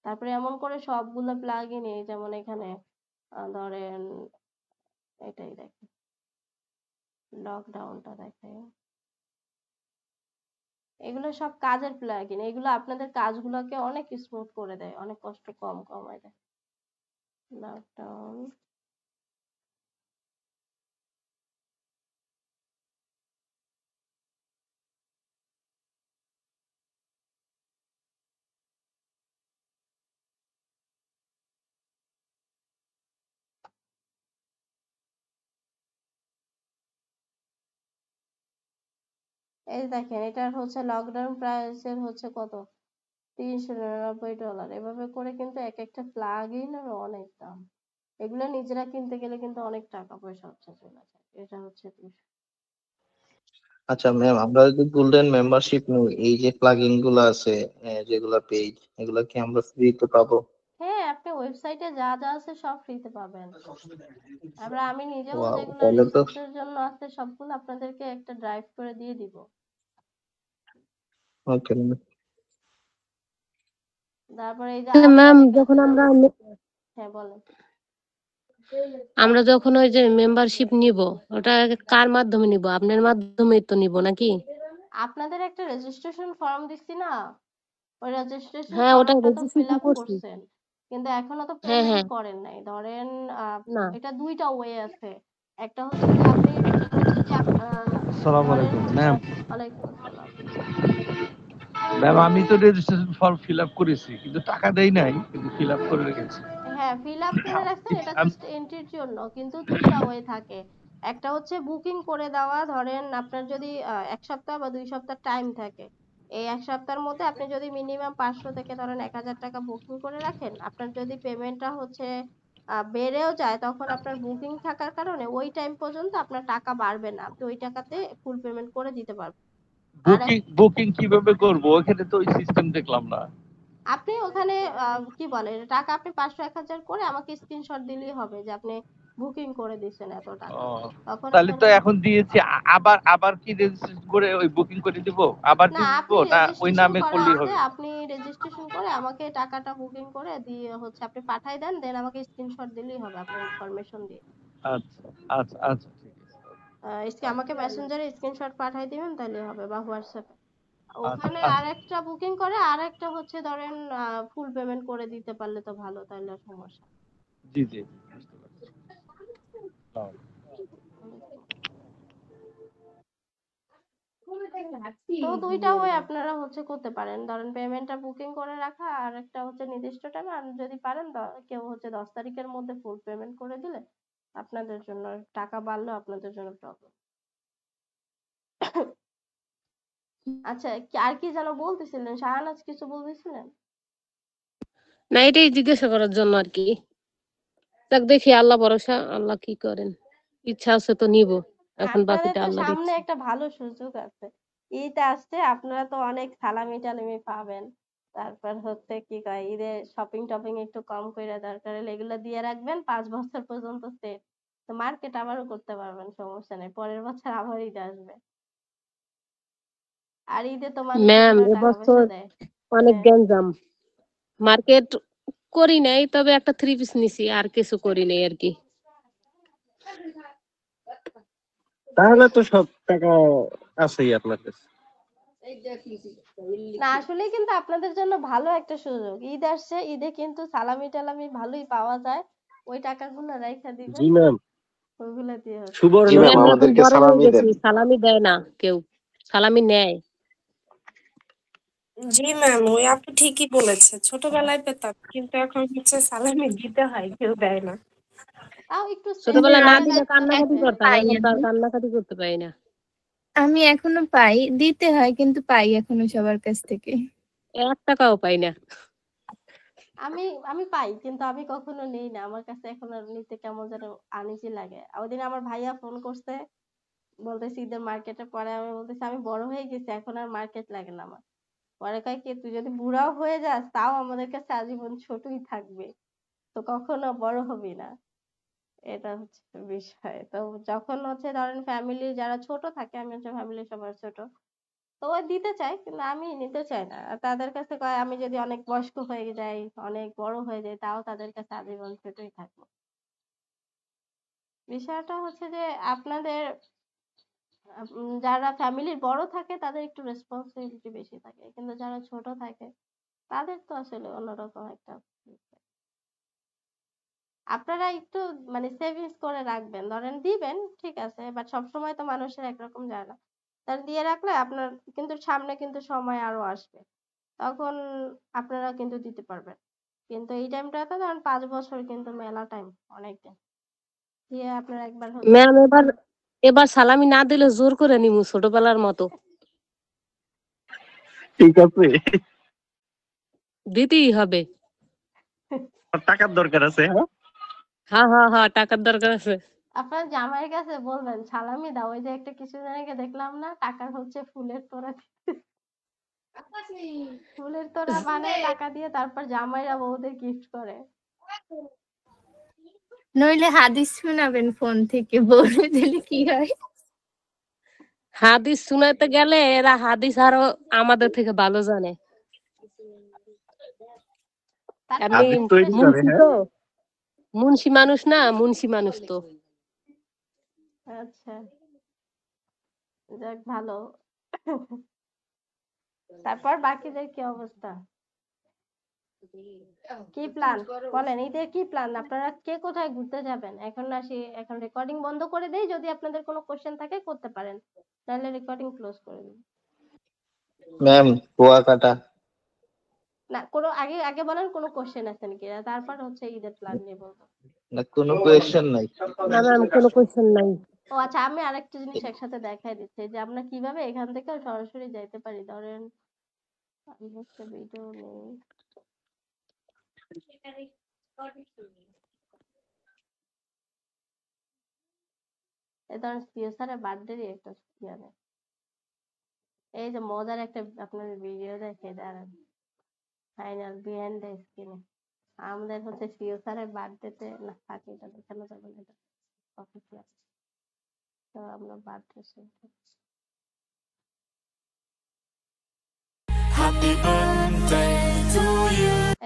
তারপরে এমন করে সবগুলো প্লাগ ইন, যেমন এখানে ধরেন এটাই দেখেন, লকডাউনটা দেখেন, এগুলো সব কাজের প্লাগইন, এগুলো আপনাদের কাজগুলোকে অনেক স্মুথ করে দেয়, অনেক কষ্ট কমায় দেয়। লকডাউন এই দেখেন, এটার হচ্ছে লকডাউন প্রাইসের হচ্ছে কত, $399। এভাবে করে কিন্তু এক একটা প্লাগইনের অনেক দাম। এগুলো নিজেরা কিনতে গেলে কিন্তু অনেক টাকা পয়সা হচ্ছে চলে যায়। এটা হচ্ছে বিষয়। আচ্ছা ম্যাম, আমরা যদি গোল্ডেন মেম্বারশিপ নিই, এই যে প্লাগইন গুলো আছে, যেগুলা পেজ, এগুলা কি আমরা ফ্রিতে পাবো? হ্যাঁ, আপনি ওয়েবসাইটে যা যা আছে সব ফ্রিতে পাবেন। আমি নিজেও ওয়াও, যেগুলো তাহলে তো রিসার্চের জন্য আছে সবগুলো আপনাদেরকে একটা ড্রাইভ করে দিয়ে দিব। ওকে। তারপরে এই যে ম্যাম, আপনাদের যখন আমরা হ্যাঁ বলেন। আমরা যখন ওই যে মেম্বারশিপ নিব, ওটা কার মাধ্যমে নিব? আপনার মাধ্যমেই তো নিব নাকি? আপনাদের একটা রেজিস্ট্রেশন ফর্ম দিচ্ছি না, ওই রেজিস্ট্রেশন হ্যাঁ, ওটা ফর্মটা তো ফিল রেজিস্ট্রেশন আপ করছি। করছেন, কিন্তু এখনো তো হ্যাঁ, পেমেন্ট হ্যাঁ। করেন নাই। ধরেন না। এটা দুইটা ওয়ে আছে। একটা হচ্ছে যে আপনি যদি আসসালামু ধরেন আলাইকুম ম্যাম। ওয়ালাইকুম আসসালাম। ম্যাম, আমি তো রেজিস্ট্রেশন ফর্ম ফিল আপ করেছি, কিন্তু টাকা দেই নাই, কিন্তু ফিল আপ করে রেখেছি। হ্যাঁ, ফিল আপ করে রাখছেন, এটা আম- জাস্ট এন্ট্রির জন্য। কিন্তু দুইটা ওয়ে থাকে। একটা হচ্ছে বুকিং করে দেওয়া, ধরেন আপনার যদি 1 সপ্তাহ বা 2 সপ্তাহ টাইম থাকে, এই 1 সপ্তাহের মধ্যে আপনি যদি মিনিমাম 500 থেকে ধরেন 1000 টাকা বুকিং করে রাখেন, আপনার যদি পেমেন্টটা হচ্ছে বেড়েও যায়, তখন আপনার বুকিং থাকার কারণে ওই টাইম পর্যন্ত আপনার টাকা বাড়বে না, আপনি ওই টাকাতে ফুল পেমেন্ট করে দিতে পারবেন। আর বুকিং বুকিং কিভাবে করব? ওখানে তো ওই সিস্টেম দেখলাম না। আপনি ওখানে কি বলে টাকা আপনি 500 1000 করে আমাকে স্ক্রিনশট দিলেই হবে যে আপনি বুকিং করে দিয়েছেন এত ও, টাকা। তখন তাহলে তো এখানে এখন দিয়েছি, আবার আবার কি রেজিস্ট্রেশন করে ওই বুকিং করে দিব? আবার না, দিব আপনি না ওই রেজিস্ট্রেশন নামে করা করলেই আছে, হবে? আপনি রেজিস্ট্রেশন করে আমাকে টাকাটা বুকিং করে দিয়ে হচ্ছে আপনি পাঠাই দেন, দেন আমাকে স্ক্রিনশট দিলেই হবে আপনার ইনফরমেশন দিয়ে। আচ্ছা, আচ্ছা, আচ্ছা, ঠিক আছে। আমাকে মেসেঞ্জারে স্ক্রিনশট পাঠাই দিবেন তাহলে হবে, বা হোয়াটসঅ্যাপে। আচ্ছা, ওখানে আচ্ছা। আরেকটা বুকিং করে আরেকটা হচ্ছে ধরেন ফুল পেমেন্ট করে দিতে পারলে তো ভালো, তাহলে আর সমস্যা জি, জি, জি, বুঝতে পারছি। হ্যাঁ। নেই। তো দুইটা ওয়ে আপনারা হচ্ছে করতে পারেন, ধরেন পেমেন্টটা বুকিং করে রাখা, আর একটা হচ্ছে নির্দিষ্ট টাইমে, আর যদি পারেন কেউ হচ্ছে 10 তারিখের মধ্যে ফুল পেমেন্ট করে দিলে আপনাদের জন্য টাকা বাড়লেও আপনাদের জন্য প্রবলেম। আচ্ছা, আর কি যেন বলতেছিলেন, শাহানাজ কিছু বলতেছিলেন? না, এটাই জিজ্ঞাসা করার জন্য আর কি। দেখ, দেখি, আল্লাহ ভরসা, আল্লাহ কি করেন। ইচ্ছা আছে তো নিব, এখন আপনাদের বাকিটা তো আল্লাহর সামনে ইচ্ছা। একটা ভালো সুযোগ আছে, ঈদ আসছে, আপনারা তো অনেক সালামি টালামি পাবেন। তারপর হচ্ছে কি কয়, ঈদে শপিং টপিং একটু কম করে দরকার হলে এগুলো দিয়ে রাখবেন, 5 বছর পর্যন্ত সেট। তো মার্কেট আবারও করতে পারবেন, সমস্যা নেই, পরের বছর আবার ঈদ আসবে। আর ঈদে তো মানুষ ম্যাম, এগুলো টাকা এবছর পয়সা দেয়। অনেক হ্যাঁ, গ্যাঞ্জাম। মার্কেট করি নাই, তবে একটা 3 পিস নিছি, আর কিছু করি নাই আর কি। তাহলে তো সব টাকা আছেই আপনার কাছে। না আসলে কিন্তু আপনাদের জন্য ভালো একটা সুযোগ, ঈদ আসছে, ঈদে কিন্তু সালামি টালামি ভালোই পাওয়া যায়, ওই টাকাগুলো রাইখা দিবেন, জি ম্যাম। ওইগুলা দিয়ে হচ্ছে। সুবর্ণ জি জি, ম্যাম, আমি এখন আমাদেরকে বড় হয়ে সালামি গেছি, দেন। সালামি দেয় না কেউ, সালামি নেয়। জি ম্যাম, ওই আপু ঠিকই বলেছে, ছোটবেলায় পেতাম, কিন্তু এখন হচ্ছে সালামি দিতে হয়, কেউ দেয় না। তাও একটু সেভ ছোটবেলায় না করে দিলে রাখতে কান্নাকাটি হবে। করতাম, পাই এখন তো আর আমি কান্নাকাটি করতে পারি না। আমি এখনো পাই, দিতে হয় কিন্তু পাই এখনো সবার কাছ থেকে। 1 টাকাও পাই না। আমি আমি পাই, কিন্তু আমি কখনো নেই না, আমার কাছে এখন আর নিতে কেমন যেন আনইজি লাগে। ওদিন আমার ভাইয়া ফোন করছে, বলতেছে ঈদের মার্কেটে, পরে আমি বলতেছি আমি বড় হয়ে গেছি, এখন আর মার্কেট লাগে না আমার। পরে কয় কি, তুই যদি বুড়াও হয়ে যাস তাও আমাদের কাছে আজীবন ছোটই থাকবে, তো কখনো বড় হবি না। এটা হচ্ছে বিষয়। তো যখন হচ্ছে ধরেন ফ্যামিলির যারা ছোট থাকে, আমি হচ্ছে ফ্যামিলির সবার ছোট, তো ওই দিতে চাই কিন্তু আমি নিতে চাই না। আর তাদের কাছে কয় আমি যদি অনেক বয়স্ক হয়ে যাই, অনেক বড় হয়ে যাই, তাও তাদের কাছে আজীবন ছোটই থাকবো। বিষয়টা হচ্ছে যে আপনাদের যারা ফ্যামিলির বড় থাকে তাদের একটু রেসপন্সিবিলিটি বেশি থাকে, কিন্তু যারা ছোট থাকে তাদের তো আসলে অন্যরকম একটা বিষয়। আপনারা একটু মানে সেভিংস করে রাখবেন, ধরেন দিবেন ঠিক আছে, বাট সবসময় তো মানুষের একরকম যায় না। তার দিয়ে রাখলে আপনার কিন্তু সামনে কিন্তু সময় আরো আসবে, তখন আপনারা কিন্তু দিতে পারবেন। কিন্তু এই টাইমটাতে ধরেন 5 বছর কিন্তু মেলা টাইম, অনেকদিন দিয়ে আপনারা একবার হচ্ছে ম্যাম এবার এবার সালামি না দিলে জোর করে নিমু ছোটবেলার মতো। ঠিক আছে, দিতেই হবে। টাকার দরকার আছে। হ্যাঁ, হ্যাঁ হ্যাঁ হ্যাঁ, টাকার দরকার আছে। আপনার জামাইয়ের কাছে বলবেন সালামি দাও, ওই যে একটা কিছুদিন আগে দেখলাম না টাকার হচ্ছে ফুলের তোড়া ফুলের তোড়া বানায় টাকা দিয়ে, তারপর জামাইরা বউদের গিফট করে। নইলে হাদিস শোনাবেন ফোন থেকে, বলে দিলে কি হয়। হাদিস শুনাইতে গেলে এরা হাদিস আরো আমাদের থেকে ভালো জানে। তারপর এমনি হাদিস তৈরি করে। মুন্সি হ্যাঁ, তো, মুন্সি মানুষ না, মুন্সি মানুষ তো। আচ্ছা, যাক ভালো। তারপর বাকিদের কি অবস্থা, কি প্ল্যান বলেন, ঈদের কি প্ল্যান? আপনারা কে কোথায় ঘুরতে যাবেন? এখন আসি, এখন রেকর্ডিং বন্ধ করে দেই, যদি আপনাদের কোনো কোশ্চেন থাকে করতে পারেন, তাহলে রেকর্ডিং ক্লোজ করে দিই। ম্যাম কুয়াকাটা। না কোনো আগে আগে বলেন কোনো কোশ্চেন আছে নাকি, তারপর হচ্ছে ঈদের প্ল্যান নিয়ে বলবো। না কোনো কোয়েশ্চেন নাই। না ম্যাম কোনো কোয়েশ্চেন নাই। ও আচ্ছা, আমি আরেকটা জিনিস একসাথে দেখাই দিচ্ছি যে আমরা কিভাবে এখান থেকে সরাসরি যাইতে পারি। ধরেন আমি হচ্ছে ভিডিও নেই, এই ধরেন সিও স্যারের বার্থডে একটা ইয়ে নেই। এই যে মজার একটা আপনাদের ভিডিও দেখে দাঁড়ান, ফাইনাল বিহাইন্ড দ্য স্ক্রিনে আমাদের হচ্ছে সিও স্যারের বার্থডেতে, না থাকে এটা দেখানো যাবে না, এটা অফিসিয়াল। তো আমরা বার্থডে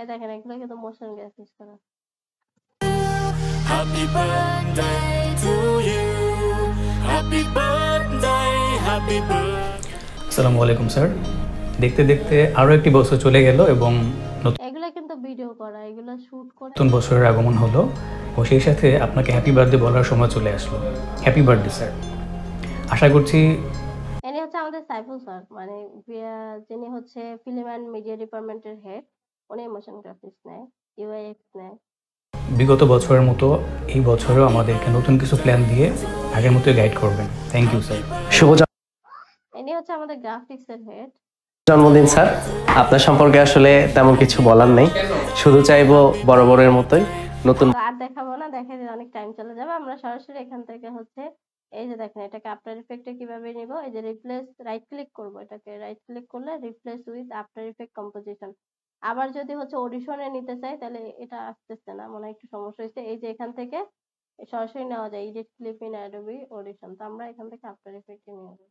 এই দেখেন, এগুলো কিন্তু মোশন গ্রাফিক্স করা। Happy birthday to you. Happy birthday, happy birthday. আসসালামু আলাইকুম স্যার। দেখতে দেখতে আরও একটি বছর চলে গেল এবং এগুলো কিন্তু ভিডিও করা, এগুলো শুট করে নতুন বছরের আগমন হলো এবং সেই সাথে আপনাকে হ্যাপি বার্থডে বলার সময় চলে আসলো। Happy birthday sir. আশা করছি এনি হচ্ছে আমাদের সাইফুল স্যার, মানে যিনি হচ্ছে ফিল্ম অ্যান্ড মিডিয়া ডিপার্টমেন্টের হেড, উনি মোশন গ্রাফিক্স নেয়, ইউআইএক্স নেয়। বিগত বছরের মতো এই বছরেও আমাদেরকে নতুন কিছু প্ল্যান দিয়ে আগের মতোই গাইড করবেন। Thank you sir. শুভ ইনি হচ্ছে আমাদের গ্রাফিক্সের হেড। জন্মদিন স্যার। আপনার সম্পর্কে আসলে তেমন কিছু বলার নেই, শুধু চাইবো বরাবরের মতোই নতুন। আর দেখাবো না, দেখে দিলে অনেক টাইম চলে যাবে। আমরা সরাসরি এখান থেকে হচ্ছে এই যে দেখেন, এটাকে আফটার ইফেক্টে কিভাবে নিব, এই যে রিপ্লেস, রাইট ক্লিক করব, এটাকে রাইট ক্লিক করলে replace with after effect composition. আবার যদি হচ্ছে অডিশনে নিতে চাই তাহলে এটা আসতেছে না, মনে হয় একটু সমস্যা হয়েছে। এই যে এখান থেকে সরাসরি নেওয়া যায়, edit clip in Adobe audition, তো আমরা এখান থেকে আফটার ইফেক্টে নিয়ে যাবো।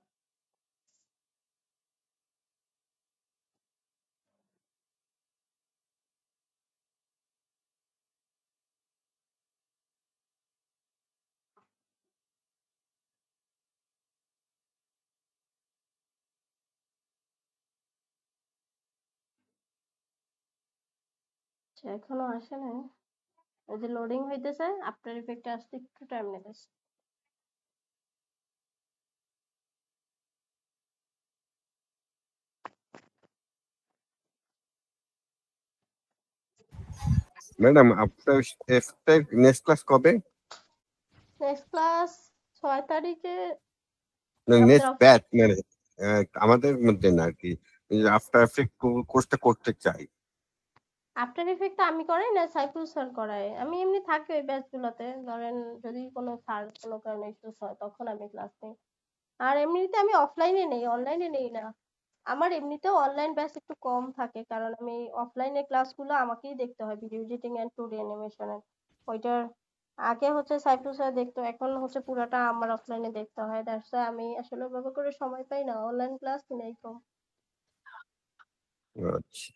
আচ্ছা, এখনো আসে না, ওই যে লোডিং হইতেছে, আফটার ইফেক্টে আসতে একটু টাইম নিতেছে। ম্যাডাম আপনার নেক্সট ক্লাস কবে? নেক্সট ক্লাস 6 তারিখে। নেক্সট ব্যাচ মানে আমাদের মধ্যে না আর কি, আফটার এফেক্ট কোর্সটা করতে চাই। আফটার ইফেক্ট আমি করাই না, সাইফুল স্যার করায়। আমি এমনি থাকি ওই ব্যাচগুলোতে, ধরেন যদি কোনো স্যার কোনো কারণে ইস্যুস হয় তখন আমি ক্লাস নেই। আর এমনিতে আমি অফলাইনে নেই, অনলাইনে নেই না। আমার এমনিতেও অনলাইন ব্যাচ একটু কম থাকে, কারণ আমি অফলাইনে ক্লাসগুলো আমাকেই দেখতে হয়, ভিডিও এডিটিং এন্ড 2D অ্যানিমেশনের। ওইটার আগে হচ্ছে সাইফুল স্যার দেখতো, এখন হচ্ছে পুরাটা আমার অফলাইনে দেখতে হয়। দ্যাটস ওয়াই আমি আসলে ওভাবে করে সময় পাই না, অনলাইন ক্লাস নেই কম। আচ্ছা।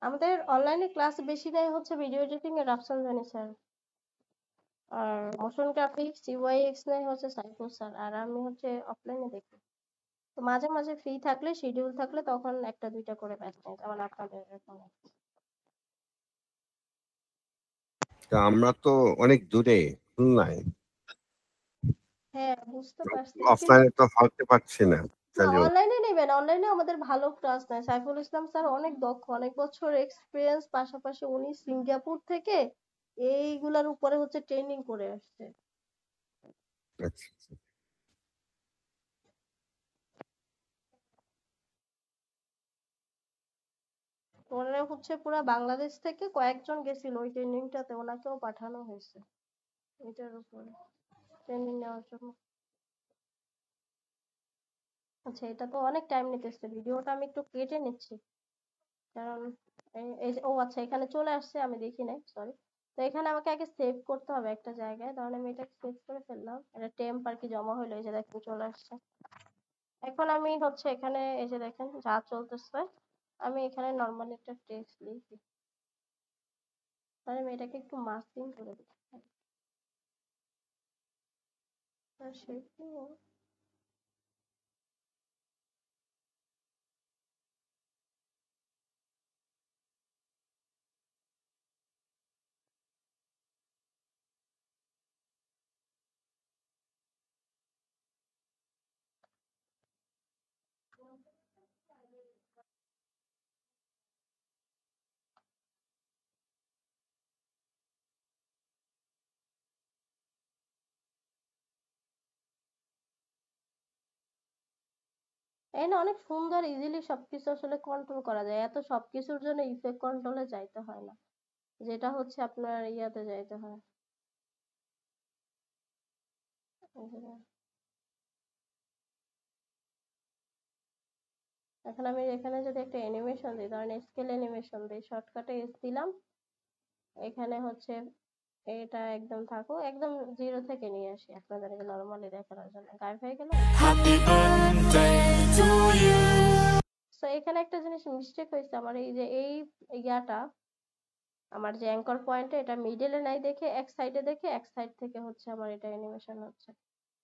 আমাদের অনলাইনে ক্লাস বেশি নেয় হচ্ছে ভিডিও এডিটিং এর রাফসান জানি স্যার, আর মোশন গ্রাফিক্স ইউআইএক্স নেয় হচ্ছে সাইফুল স্যার, আর আমি হচ্ছে অফলাইনে দেখি। তো মাঝে মাঝে ফ্রি থাকলে শিডিউল থাকলে তখন একটা দুইটা করে ব্যাচ নেয়, যেমন আপনাদের এরকম। তা আমরা তো অনেক দূরে, খুলনায়, হ্যাঁ বুঝতে পারছি, কিন্তু অফলাইনে তো হতে পারছি না। চাইলেও অনলাইনে নেবেন, অনলাইনে আমাদের ভালো ক্লাস নেয়। সাইফুল ইসলাম স্যার অনেক দক্ষ, অনেক বছর এক্সপিরিয়েন্স, পাশাপাশি উনি সিঙ্গাপুর থেকে এইগুলার উপরে হচ্ছে ট্রেনিং করে আসছে। আচ্ছা, আচ্ছা। ওনারা হচ্ছে পুরা বাংলাদেশ থেকে কয়েকজন গেছিল ওই ট্রেনিংটাতে, ওনাকেও পাঠানো হয়েছে এটার উপরে ট্রেনিং নেওয়ার জন্য। আচ্ছা এটা তো অনেক টাইম নিতেছে, ভিডিওটা আমি একটু কেটে নিচ্ছি, কারণ ও আচ্ছা এখানে চলে আসছে, আমি দেখি নাই, সরি। তো এখানে আমাকে আগে সেভ করতে হবে একটা জায়গায়, তাহলে আমি এটা সেভ করে ফেললাম, এটা টেম্প আর কি জমা হইলো, এই যে দেখেন চলে আসছে। এখন আমি হচ্ছে এখানে এই যে দেখেন যা চলতেছে, আমি এখানে নর্মালি একটা টেক্সট লিখি, তাহলে আমি এটাকে একটু মাস্কিং করে দিই। এই না অনেক সুন্দর ইজিলি সবকিছু আসলে কন্ট্রোল করা যায়, এত সবকিছুর জন্য ইফেক্ট কন্ট্রোলে যাইতে হয় না, যেটা হচ্ছে আপনার ইয়াতে যাইতে হয়। এখন আমি এখানে যদি একটা অ্যানিমেশন দিই, ধরেন স্কেল অ্যানিমেশন দিই, শর্টকাটে এস দিলাম, এখানে হচ্ছে এটা একদম থাকুক, একদম জিরো থেকে নিয়ে আসি আপনাদের নরমালি দেখানোর জন্য, গায়েব হয়ে গেল। তো এখানে একটা জিনিস মিস্টেক হয়েছে আমার, এই যে এই ইয়াটা আমার যে অ্যাঙ্কর পয়েন্টে, এটা মিডলে নাই দেখে এক সাইডে দেখে এক সাইড থেকে হচ্ছে আমার এটা অ্যানিমেশন হচ্ছে,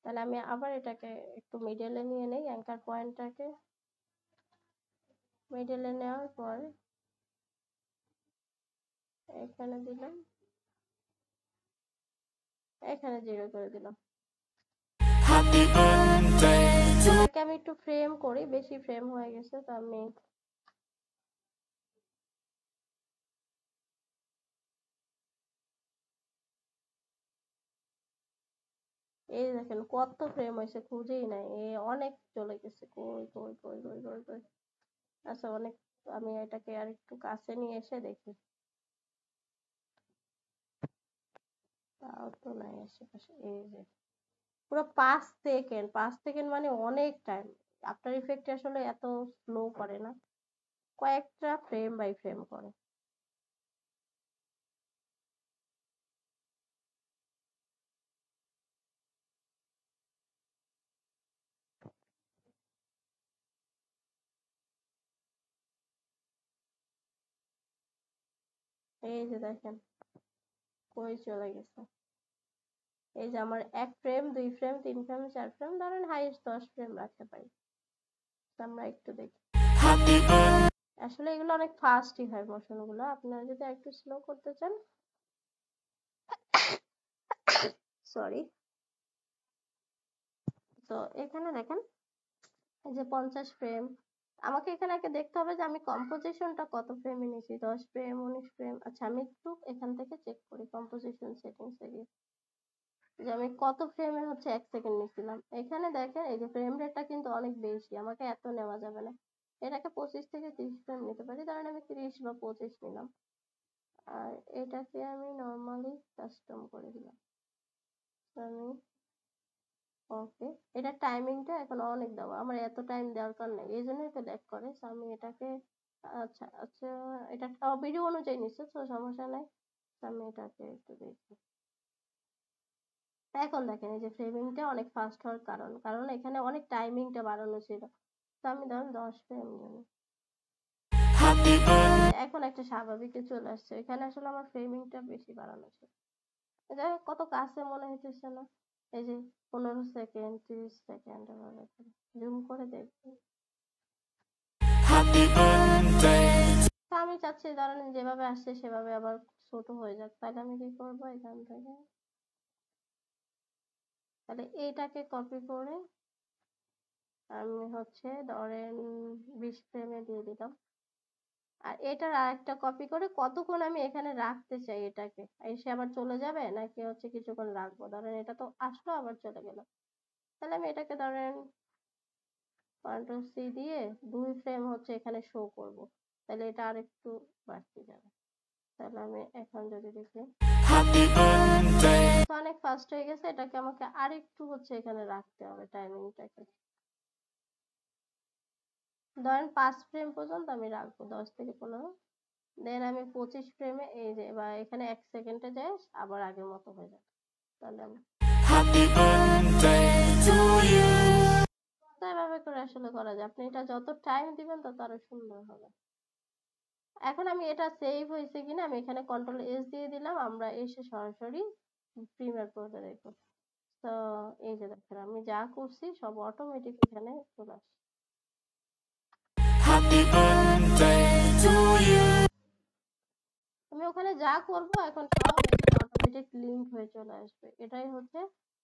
তাহলে আমি আবার এটাকে একটু মিডলে নিয়ে নেই, অ্যাঙ্কর পয়েন্টটাকে মিডলে নেওয়ার পর এখানে দিলাম, এখানে জিরো করে দিলাম। এটাকে আমি একটু ফ্রেম করি, বেশি ফ্রেম হয়ে গেছে, তো আমি এই দেখেন কত ফ্রেম হয়েছে, খুঁজেই নাই, অনেক চলে গেছে, কই কই কই কই কই কই। আচ্ছা অনেক, আমি এটাকে আর একটু কাছে নিয়ে এসে দেখি, তাও তো নাই আশেপাশে। এই যে পুরো 5 সেকেন্ড, 5 সেকেন্ড মানে অনেক টাইম। আফটার ইফেক্টে আসলে এত স্লো করে না, কয়েকটা ফ্রেম বাই ফ্রেম করে। এই যে দেখেন কই চলে গেছে, এই যে আমার 1 ফ্রেম 2 ফ্রেম 3 ফ্রেম 4 ফ্রেম, ধরেন হাইয়েস্ট 10 ফ্রেম রাখতে পারি। আমরা একটু দেখি, আসলে এগুলো অনেক ফাস্টই হয় মোশন গুলো, আপনারা যদি একটু স্লো করতে চান, সরি। তো এখানে দেখেন এই যে 50 ফ্রেম, আমাকে এখানে আগে দেখতে হবে যে আমি কম্পোজিশনটা কত ফ্রেমে নিয়েছি, 10 ফ্রেম 19 ফ্রেম। আচ্ছা আমি একটু এখান থেকে চেক করি কম্পোজিশন সেটিংস এ গিয়ে, যে আমি কত ফ্রেমে হচ্ছে 1 সেকেন্ড নিয়েছিলাম। এখানে দেখেন এই যে ফ্রেম রেটটা কিন্তু অনেক বেশি, আমাকে এত নেওয়া যাবে না, এটাকে 25 থেকে 30 ফ্রেম নিতে পারি, ধরেন আমি 30 বা 25 নিলাম, আর এটাকে আমি নর্মালি কাস্টম করে দিলাম। আমি ওকে, এটা টাইমিংটা এখন অনেক দেওয়া, আমার এত টাইম দরকার নেই, এই জন্যই তো ল্যাগ করে। তো আমি এটাকে আচ্ছা আচ্ছা এটা ভিডিও অনুযায়ী নিচ্ছে, তো সমস্যা নাই। তো আমি এটাকে একটু দেখি, এখন দেখেন এই যে ফ্রেমিংটা অনেক ফাস্ট হওয়ার কারণ এখানে অনেক টাইমিংটা বাড়ানো ছিল। তো আমি ধরুন 10 ফ্রেম নিই, এখন একটা স্বাভাবিকে চলে আসছে। এখানে আসলে আমার ফ্রেমিংটা বেশি বাড়ানো ছিল। যাই হোক, কত কাছে মনে হইতেছে না? এই যে 15 সেকেন্ড 30 সেকেন্ড এভাবে করে জুম করে দেখি। তো আমি চাচ্ছি ধরেন যেভাবে আসছে সেভাবে আবার ছোট হয়ে যাক। তাহলে আমি কি করবো এখান থেকে, তাহলে এইটাকে কপি করে আমি হচ্ছে ধরেন 20 ফ্রেমে দিয়ে দিলাম। আর এটার আরেকটা কপি করে কতক্ষণ আমি এখানে রাখতে চাই এটাকে, এসে আবার চলে যাবে নাকি হচ্ছে কিছুক্ষণ রাখবো। ধরেন এটা তো আসলো আবার চলে গেল, তাহলে আমি এটাকে ধরেন Ctrl+C দিয়ে 2 ফ্রেম হচ্ছে এখানে শো করব, তাহলে এটা আরেকটু বাড়তে যাবে। তাহলে আমি এখন যদি দেখি তো অনেক ফাস্ট হয়ে গেছে। এটাকে আমাকে আরেকটু হচ্ছে এখানে রাখতে হবে টাইমিংটাকে। ধরেন 5 ফ্রেম পর্যন্ত আমি রাখবো, 10 থেকে 15। দেন আমি 25 ফ্রেমে এই যে বা এখানে 1 সেকেন্ডে যাই আবার আগের মতো হয়ে যাবে। তাহলে আমি তো এভাবে করে আসলে করা যায়। আপনি এটা যত টাইম দিবেন তত আরো সুন্দর হবে। এখন আমি এটা সেভ হয়েছে কিনা আমি এখানে Ctrl+S দিয়ে দিলাম। আমরা এসে সরাসরি প্রিমিয়ার প্রোতে দেখব। তো এই যে দেখেন আমি যা করছি সব অটোমেটিক এখানে চলে আসছে। আমি ওখানে যা করব এখন সব এখানে অটোমেটিক লিংক হয়ে চলে আসবে। এটাই হচ্ছে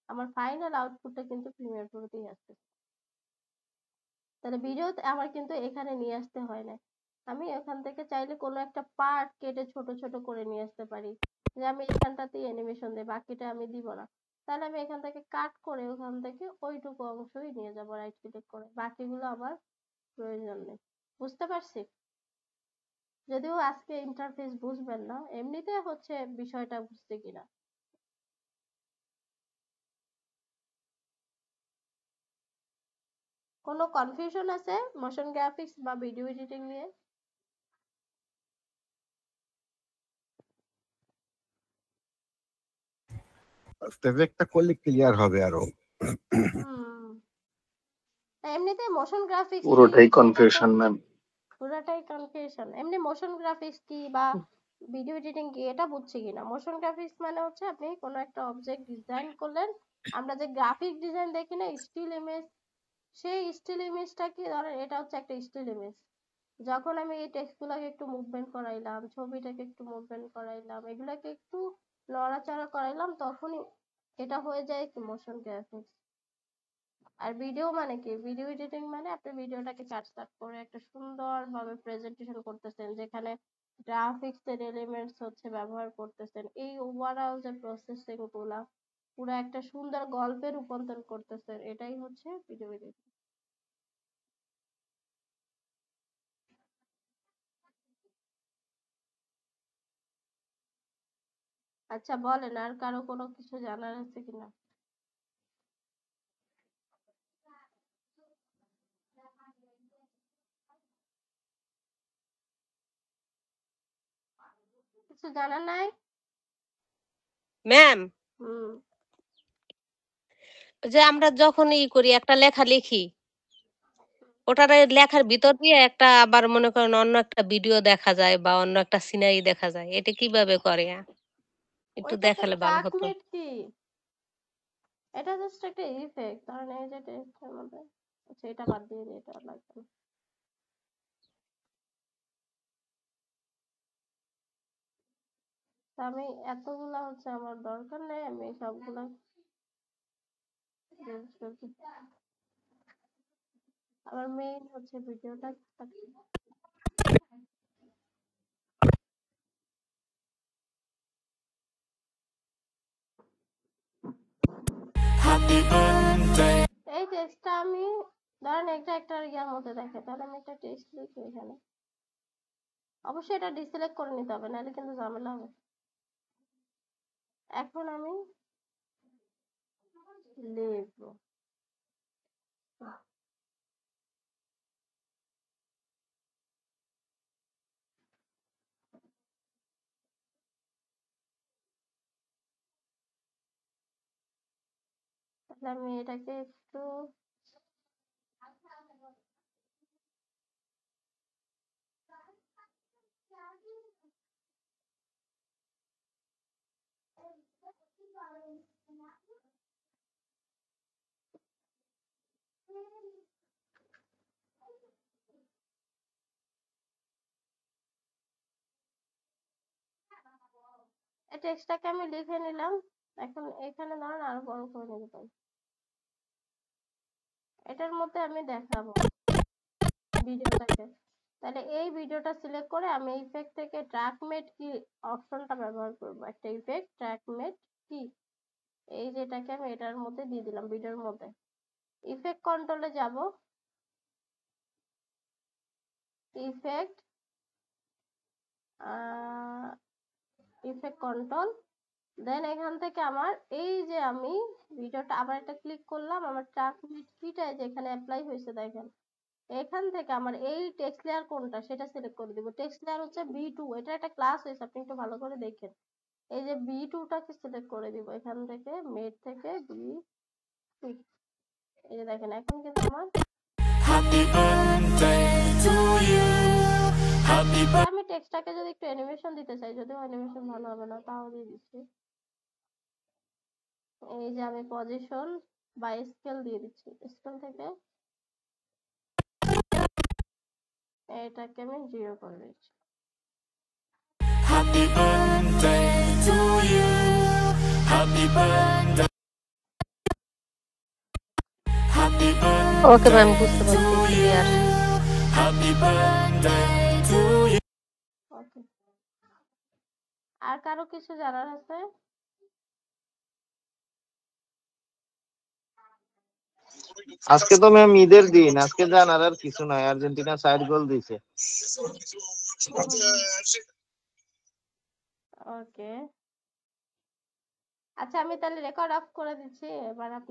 আমার ফাইনাল আউটপুটটা, কিন্তু প্রিমিয়ার প্রোতেই আসছে। তাহলে ভিডিও আমার কিন্তু এখানে নিয়ে আসতে হয় না। আমি এখান থেকে চাইলে কোনো একটা পার্ট কেটে ছোট ছোট করে নিয়ে আসতে পারি, যে আমি এখানটাতেই অ্যানিমেশন দেই, বাকিটা আমি দিব না। তাহলে আমি এখান থেকে কাট করে ওখান থেকে ওইটুকু অংশই নিয়ে যাব রাইট ক্লিক করে, বাকিগুলো আমার প্রয়োজন নেই। বুঝতে পারছি? যদিও আজকে ইন্টারফেস বুঝবেন না, এমনিতে হচ্ছে বিষয়টা বুঝতে কিনা। কোনো কনফিউশন আছে মোশন গ্রাফিক্স বা ভিডিও এডিটিং নিয়ে? একটা করলে ক্লিয়ার হবে আরো। হুম, এমনিতে মোশন গ্রাফিক্স কি পুরোটাই এটা তো কনফিউশন ম্যাম। পুরাটাই কনফিউশন। এমনি মোশন গ্রাফিক্স কি বা ভিডিও এডিটিং কি এটা বুঝছি কিনা। মোশন গ্রাফিক্স মানে হচ্ছে আপনি কোনো একটা অবজেক্ট ডিজাইন করলেন, আমরা যে গ্রাফিক ডিজাইন দেখি না স্টিল ইমেজ, সেই স্টিল ইমেজটা কি ধরেন এটা হচ্ছে একটা স্টিল ইমেজ। যখন আমি এই টেক্সটগুলোকে একটু মুভমেন্ট করাইলাম, ছবিটাকে একটু মুভমেন্ট করাইলাম, এগুলাকে একটু নড়াচড়া করাইলাম, তখনই এটা হয়ে যায় কি মোশন গ্রাফিক্স। আর ভিডিও মানে কি, ভিডিও এডিটিং মানে আপনি ভিডিওটাকে কাট করে একটা সুন্দরভাবে প্রেজেন্টেশন করতেছেন, যেখানে গ্রাফিক্স এর এলিমেন্টস হচ্ছে ব্যবহার করতেছেন। এই ওভারঅল যে প্রসেসিং গুলা পুরো একটা সুন্দর গল্পে রূপান্তর করতেছেন, এটাই হচ্ছে ভিডিও এডিটিং। আচ্ছা বলেন, আর কারো কোনো কিছু জানার আছে কিনা? কিছু জানার নাই? ম্যাম, হুম, যে আমরা যখন করি একটা লেখা লিখি, ওটার এই লেখার ভিতর দিয়ে একটা আবার মনে করেন অন্য একটা ভিডিও দেখা যায় বা অন্য একটা সিনারি দেখা যায়, এটা কিভাবে করে? একটু ওইটা তো দেখালে ভালো হতো। ট্রাকমেট কি, এটা জাস্ট একটা ইফেক্ট। ধরেন এই যে টেক্সটের মধ্যে, আচ্ছা এটা বাদ দিয়ে দিই, এটা লাগবে না। তা আমি এতগুলা হচ্ছে আমার দরকার নেই, আমি সবগুলা ইউজ করছি। আমার মেইন হচ্ছে ভিডিওটা এই টেক্সটটা আমি ধরেন এটা একটা ইয়ার মধ্যে দেখে, তাহলে আমি একটা টেক্সট লিখি এখানে। অবশ্যই এটা ডিসিলেক্ট করে নিতে হবে, নাহলে কিন্তু ঝামেলা হবে। এখন আমি লিখবো, তাহলে আমি এটাকে একটু এই টেক্সটটাকে আমি লিখে নিলাম। এখন এখানে ধরেন আরো বড় করে নিতে পারি। এটার মধ্যে আমি দেখাবো ভিডিওটাকে। তাহলে এই ভিডিওটা সিলেক্ট করে আমি ইফেক্ট থেকে ট্র্যাকমেট কি অপশনটা ব্যবহার করব। একটা ইফেক্ট ট্র্যাকমেট কি, এই যেটাকে আমি এটার মধ্যে দিয়ে দিলাম ভিডিওর মধ্যে। ইফেক্ট কন্ট্রোলে যাব, ইফেক্ট ইফেক্ট কন্ট্রোল, দেন এখান থেকে আমার এই যে আমি ভিডিওটা আবার একটা ক্লিক করলাম, আমার ট্র্যাকমেট কিটা যেখানে অ্যাপ্লাই হয়েছে দেখেন, এখান থেকে আমার এই টেক্সট লেয়ার কোনটা সেটা সিলেক্ট করে দিব। টেক্সট লেয়ার হচ্ছে B2, এটা একটা ক্লাস হয়েছে, আপনি একটু ভালো করে দেখেন। এই যে B2টাকে সিলেক্ট করে দিব এখান থেকে, মেড থেকে B2। এই যে দেখেন এখন কিন্তু আমার Happy birthday to you. Happy birthday. আমি টেক্সটটাকে যদি একটু অ্যানিমেশন দিতে চাই, যদিও অ্যানিমেশন ভালো হবে না, তাও দিয়ে দিচ্ছি। এই যে আমি পজিশন বা স্কেল দিয়ে দিচ্ছি, স্কেল থেকে এটাকে আমি 0 করে দিচ্ছি। Happy birthday to you. Happy birthday. Happy birthday. Okay ma'am, বুঝতে পারছি, clear. Happy birthday to you. ওকে, আর কারো কিছু জানার আছে? আজকে তো ম্যাম ঈদের দিন, আজকে জানার আর কিছু নাই, আর্জেন্টিনা 4 গোল দিয়েছে। ওকে, আচ্ছা আমি তাহলে রেকর্ড অফ করে দিচ্ছি, এবার আপনি